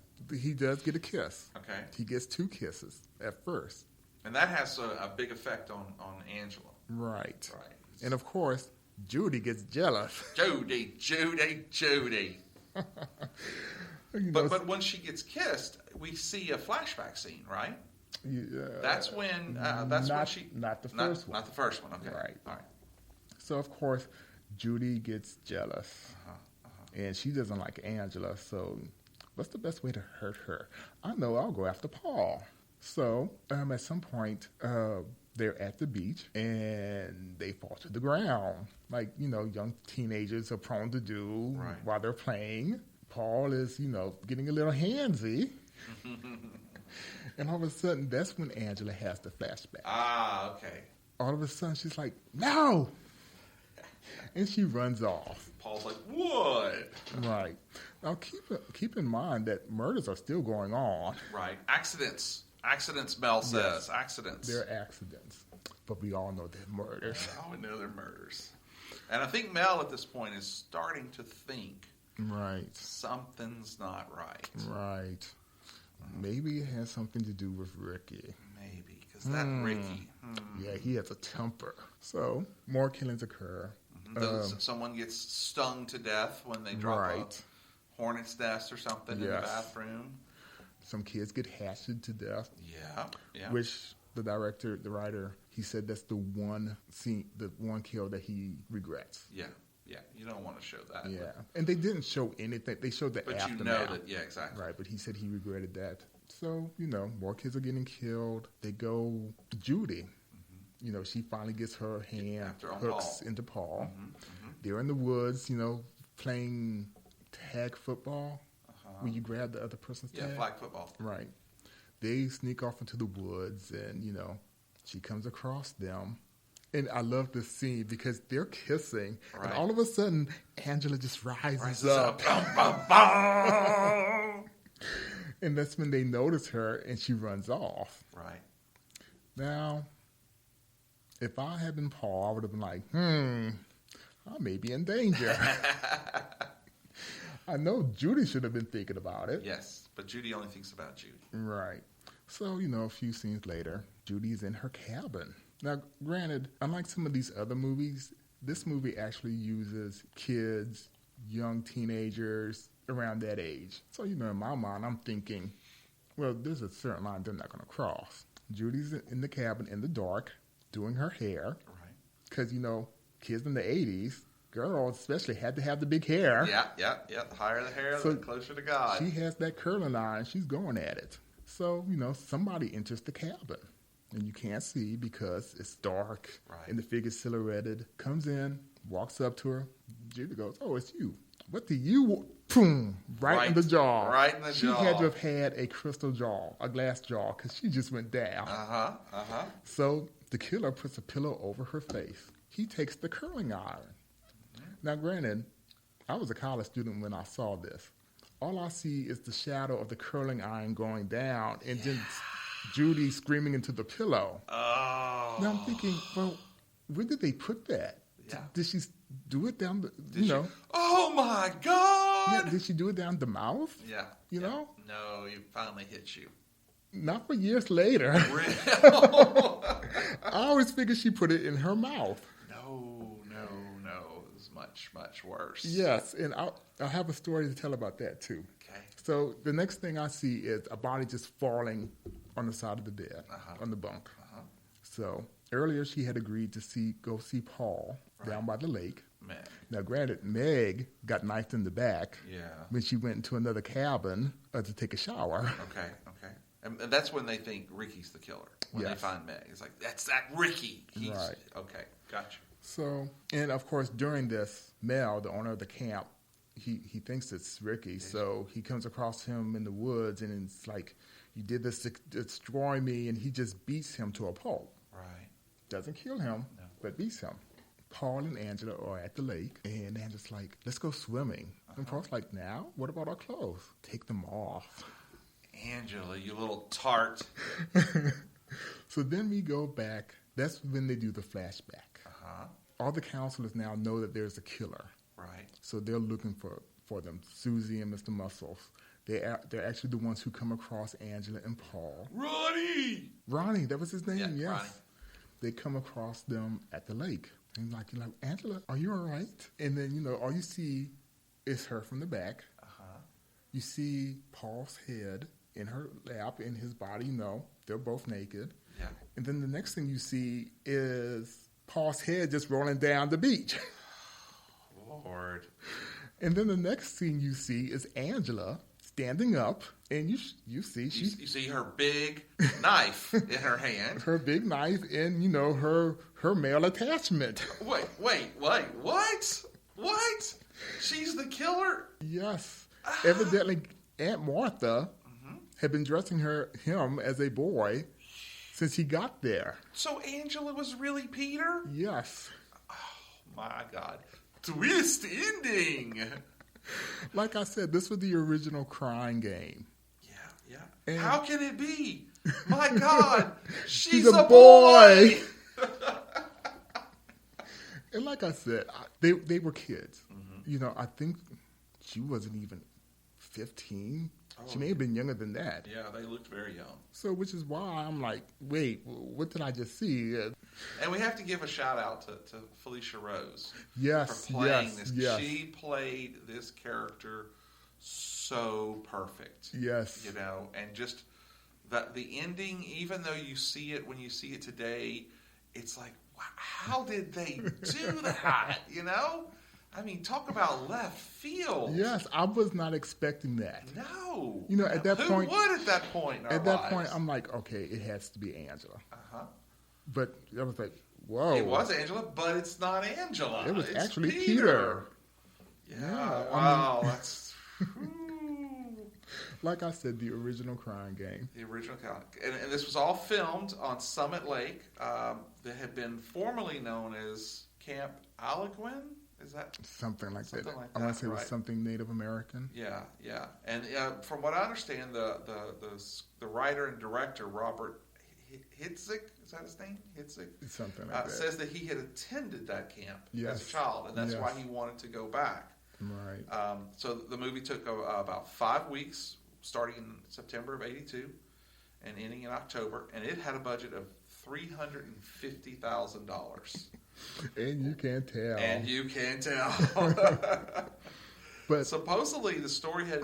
he does get a kiss. Okay. He gets 2 kisses at first. And that has a big effect on Angela. Right. And, of course, Judy gets jealous. Judy. But when she gets kissed, we see a flashback scene, right? Yeah. That's when she... Not the first one. Not the first one, okay. Right. All right. So, of course, Judy gets jealous. And she doesn't like Angela, so what's the best way to hurt her? I know, I'll go after Paul. So, at some point, they're at the beach, and they fall to the ground, like, young teenagers are prone to do while they're playing. Paul is, getting a little handsy. And all of a sudden, that's when Angela has the flashback. Ah, okay. All of a sudden, she's like, no! And she runs off. Paul's like, what? Right. Now, keep in mind that murders are still going on. Right. Accidents, Mel says. Yes. Accidents. They're accidents. But we all know they're murders. We know they're murders. And I think Mel at this point is starting to think something's not right. Right. Maybe it has something to do with Ricky. Maybe, because that Ricky. Yeah, he has a temper. So, more killings occur. Someone gets stung to death when they drop a hornet's nest or something in the bathroom. Some kids get hatcheted to death. Yeah. Which the writer, he said that's the one scene, the one kill that he regrets. Yeah. You don't want to show that. Yeah. And they didn't show anything. They showed the aftermath. But exactly. Right, but he said he regretted that. So, more kids are getting killed. They go to Judy. She finally gets her hand hooks into Paul. They're in the woods, playing tag football. When you grab the other person's tag. Yeah, flag football. Right. They sneak off into the woods, and, she comes across them. And I love this scene because they're kissing, and all of a sudden, Angela just rises up. And that's when they notice her, and she runs off. Right. Now, if I had been Paul, I would have been like, I may be in danger. I know Judy should have been thinking about it. Yes, but Judy only thinks about Judy. Right. So, a few scenes later, Judy's in her cabin. Now, granted, unlike some of these other movies, this movie actually uses kids, young teenagers around that age. So, in my mind, I'm thinking, well, there's a certain line they're not going to cross. Judy's in the cabin in the dark doing her hair. Right. Because, kids in the 80s, girls especially, had to have the big hair. Yeah. The higher the hair, the closer to God. She has that curling iron. She's going at it. So, somebody enters the cabin. And you can't see because it's dark and the figure's silhouetted. Comes in, walks up to her. Judy goes, oh, it's you. What do you want? Boom! Right in the jaw. Right in the jaw. She had to have had a crystal jaw, a glass jaw, because she just went down. So the killer puts a pillow over her face. He takes the curling iron. Now, granted, I was a college student when I saw this. All I see is the shadow of the curling iron going down, and then Judy screaming into the pillow. Oh. Now I'm thinking, well, where did they put that? Yeah. Did she do it down the, Oh my God! Yeah, did she do it down the mouth? Yeah. You know? No, it finally hit you. Not for years later. Real? I always figured she put it in her mouth. No. It was much, much worse. Yes, and I'll have a story to tell about that too. Okay. So the next thing I see is a body just falling on the side of the bed, on the bunk. So earlier she had agreed to go see Paul down by the lake. Meg. Now, granted, Meg got knifed in the back Yeah. when she went into another cabin to take a shower. Okay. And that's when they think Ricky's the killer. When they find Meg. It's like, that's that Ricky. He's, right. Okay, gotcha. So, and of course, during this, Mel, the owner of the camp, he thinks it's Ricky. So he comes across him in the woods, and it's like, you did this to destroy me, and he just beats him to a pulp. Right. Doesn't kill him, but beats him. Paul and Angela are at the lake, and Angela's like, let's go swimming. And Paul's like, now? What about our clothes? Take them off. Angela, you little tart. So then we go back. That's when they do the flashback. All the counselors now know that there's a killer. Right. So they're looking for them, Susie and Mr. Muscles. They're actually the ones who come across Angela and Paul. Ronnie, that was his name, Yeah, yes. Ronnie. They come across them at the lake. And you're like, Angela, are you all right? And then, all you see is her from the back. You see Paul's head in her lap, in his body, they're both naked. Yeah. And then the next thing you see is Paul's head just rolling down the beach. Lord. And then the next thing you see is Angela standing up, and you see You see her big knife in her hand. her big knife and her male attachment. Wait, what? She's the killer? Yes. Evidently, Aunt Martha had been dressing him as a boy since he got there. So Angela was really Peter? Yes. Oh, my God. Twist ending. Like I said, this was the original Crying Game. Yeah. And how can it be? My God. She's a a boy. And like I said, they were kids. I think she wasn't even 15. She may have been younger than that. Yeah, they looked very young. So, which is why I'm like, wait, what did I just see? And we have to give a shout out to Felicia Rose. Yes, for playing yes, this. yes. She played this character so perfect. Yes. And just the ending, even though you see it when you see it today, it's like, wow, how did they do that? I mean, talk about left field. Yes, I was not expecting that. No. At that point. Who would at that point in our At that lives? point, I'm like, okay, it has to be Angela. But I was like, whoa. It was Angela, but it's not Angela. It was it's actually Peter. Peter. Yeah. Wow. That's. Like I said, the original Crying Game. The original count. And this was all filmed on Summit Lake that had been formerly known as Camp Algonquin. Is that something like that? Like I want to say it right? was something Native American. Yeah. And from what I understand, the writer and director Robert Hitzik, is that his name? Hitzik? Something like that. Says that he had attended that camp as a Yes. child, and that's Yes. why he wanted to go back. Right. So the movie took about 5 weeks, starting in September of '82 and ending in October, and it had a budget of $350,000. And you can tell. And you can tell. But supposedly the story had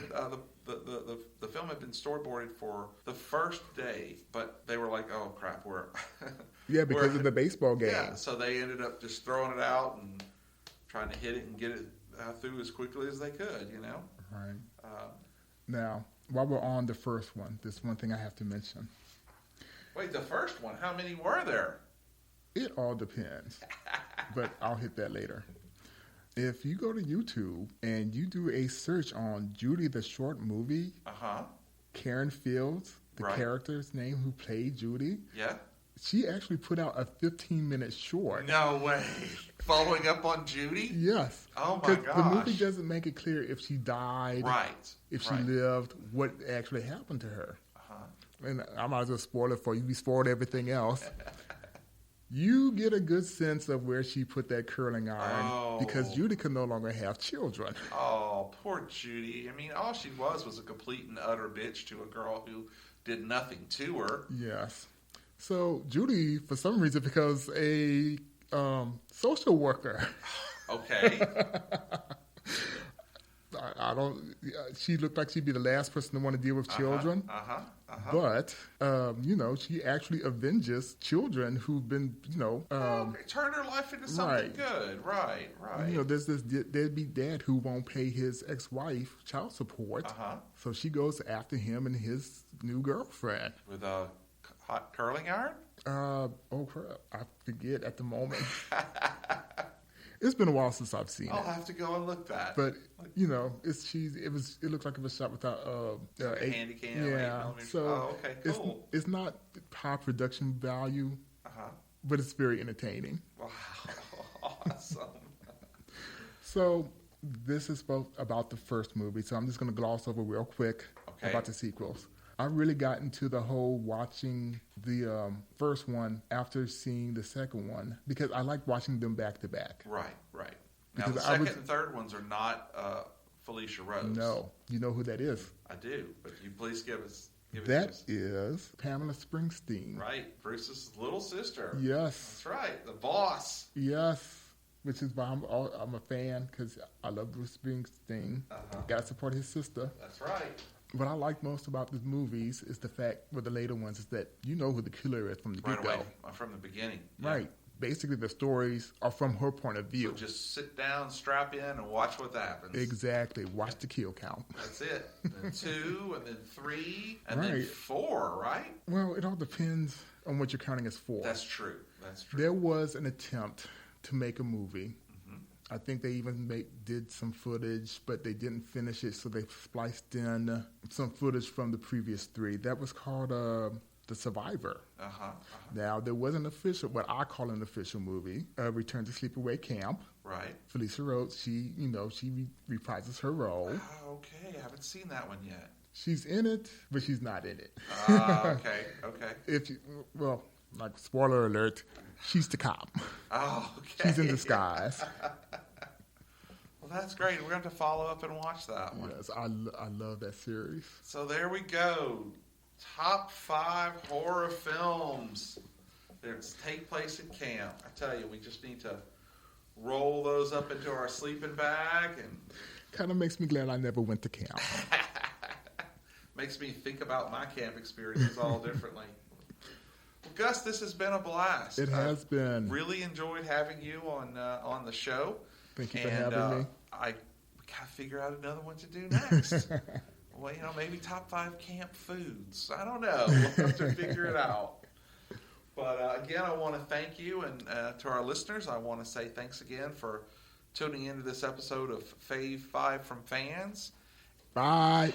the film had been storyboarded for the first day, but they were like, "Oh crap, we're because of the baseball game." Yeah, so they ended up just throwing it out and trying to hit it and get it through as quickly as they could. Right. Now, while we're on the first one, there's one thing I have to mention. Wait, the first one? How many were there? It all depends, but I'll hit that later. If you go to YouTube and you do a search on Judy the Short movie, Karen Fields, the character's name who played Judy, she actually put out a 15-minute short. No way. Following up on Judy? Yes. Oh my gosh. The movie doesn't make it clear if she died, if she lived, what actually happened to her. And I might as well spoil it for you. We spoiled everything else. You get a good sense of where she put that curling iron because Judy could no longer have children. Oh, poor Judy. I mean, all she was a complete and utter bitch to a girl who did nothing to her. Yes. So Judy, for some reason, becomes a social worker. Okay. I don't. She looked like she'd be the last person to want to deal with children. But she actually avenges children who've been, turn her life into something good. Right. There's this deadbeat dad who won't pay his ex-wife child support. So she goes after him and his new girlfriend with a hot curling iron. Oh crap! I forget at the moment. It's been a while since I've seen it. I'll have to go and look that. But it looks like it was shot without a handy cam. Yeah. So okay, cool. It's not high production value, but it's very entertaining. Wow, awesome. So this is about the first movie. So I'm just going to gloss over real quick about the sequels. I really got into the whole watching the first one after seeing the second one because I like watching them back to back. Right. Now the second and third ones are not Felicia Rose. No. You know who that is? I do, but you please give us. That is Pamela Springsteen. Right, Bruce's little sister. Yes. That's right, the boss. Yes. Which is why I'm a fan because I love Bruce Springsteen. Got to support his sister. That's right. What I like most about the movies is the fact with the later ones is that you know who the killer is from the get-go. Right away, from the beginning. Right. Yeah. Basically, the stories are from her point of view. So just sit down, strap in, and watch what happens. Exactly. Watch the kill count. That's it. And then 2, and then 3, and then 4, right? Well, it all depends on what you're counting as 4. That's true. There was an attempt to make a movie. I think they even did some footage, but they didn't finish it, so they spliced in some footage from the previous 3. That was called The Survivor. Now, there was an official, what I call an official movie, Return to Sleepaway Camp. Right. Felicia Rhodes, she reprises her role. Okay, I haven't seen that one yet. She's in it, but she's not in it. Okay. Like spoiler alert, she's the cop. Oh, okay. She's in disguise. Well, that's great. We're going to have to follow up and watch that one. Yes, I love that series. So there we go. Top 5 horror films that take place in camp. I tell you, we just need to roll those up into our sleeping bag. And kind of makes me glad I never went to camp. Makes me think about my camp experiences all differently. Well, Gus, this has been a blast. It has been. Really enjoyed having you on the show. Thank you for having me. We gotta figure out another one to do next. Well, maybe top 5 camp foods. I don't know. We'll have to figure it out. But again, I want to thank you, and to our listeners, I want to say thanks again for tuning into this episode of Fave Five From Fans. Bye.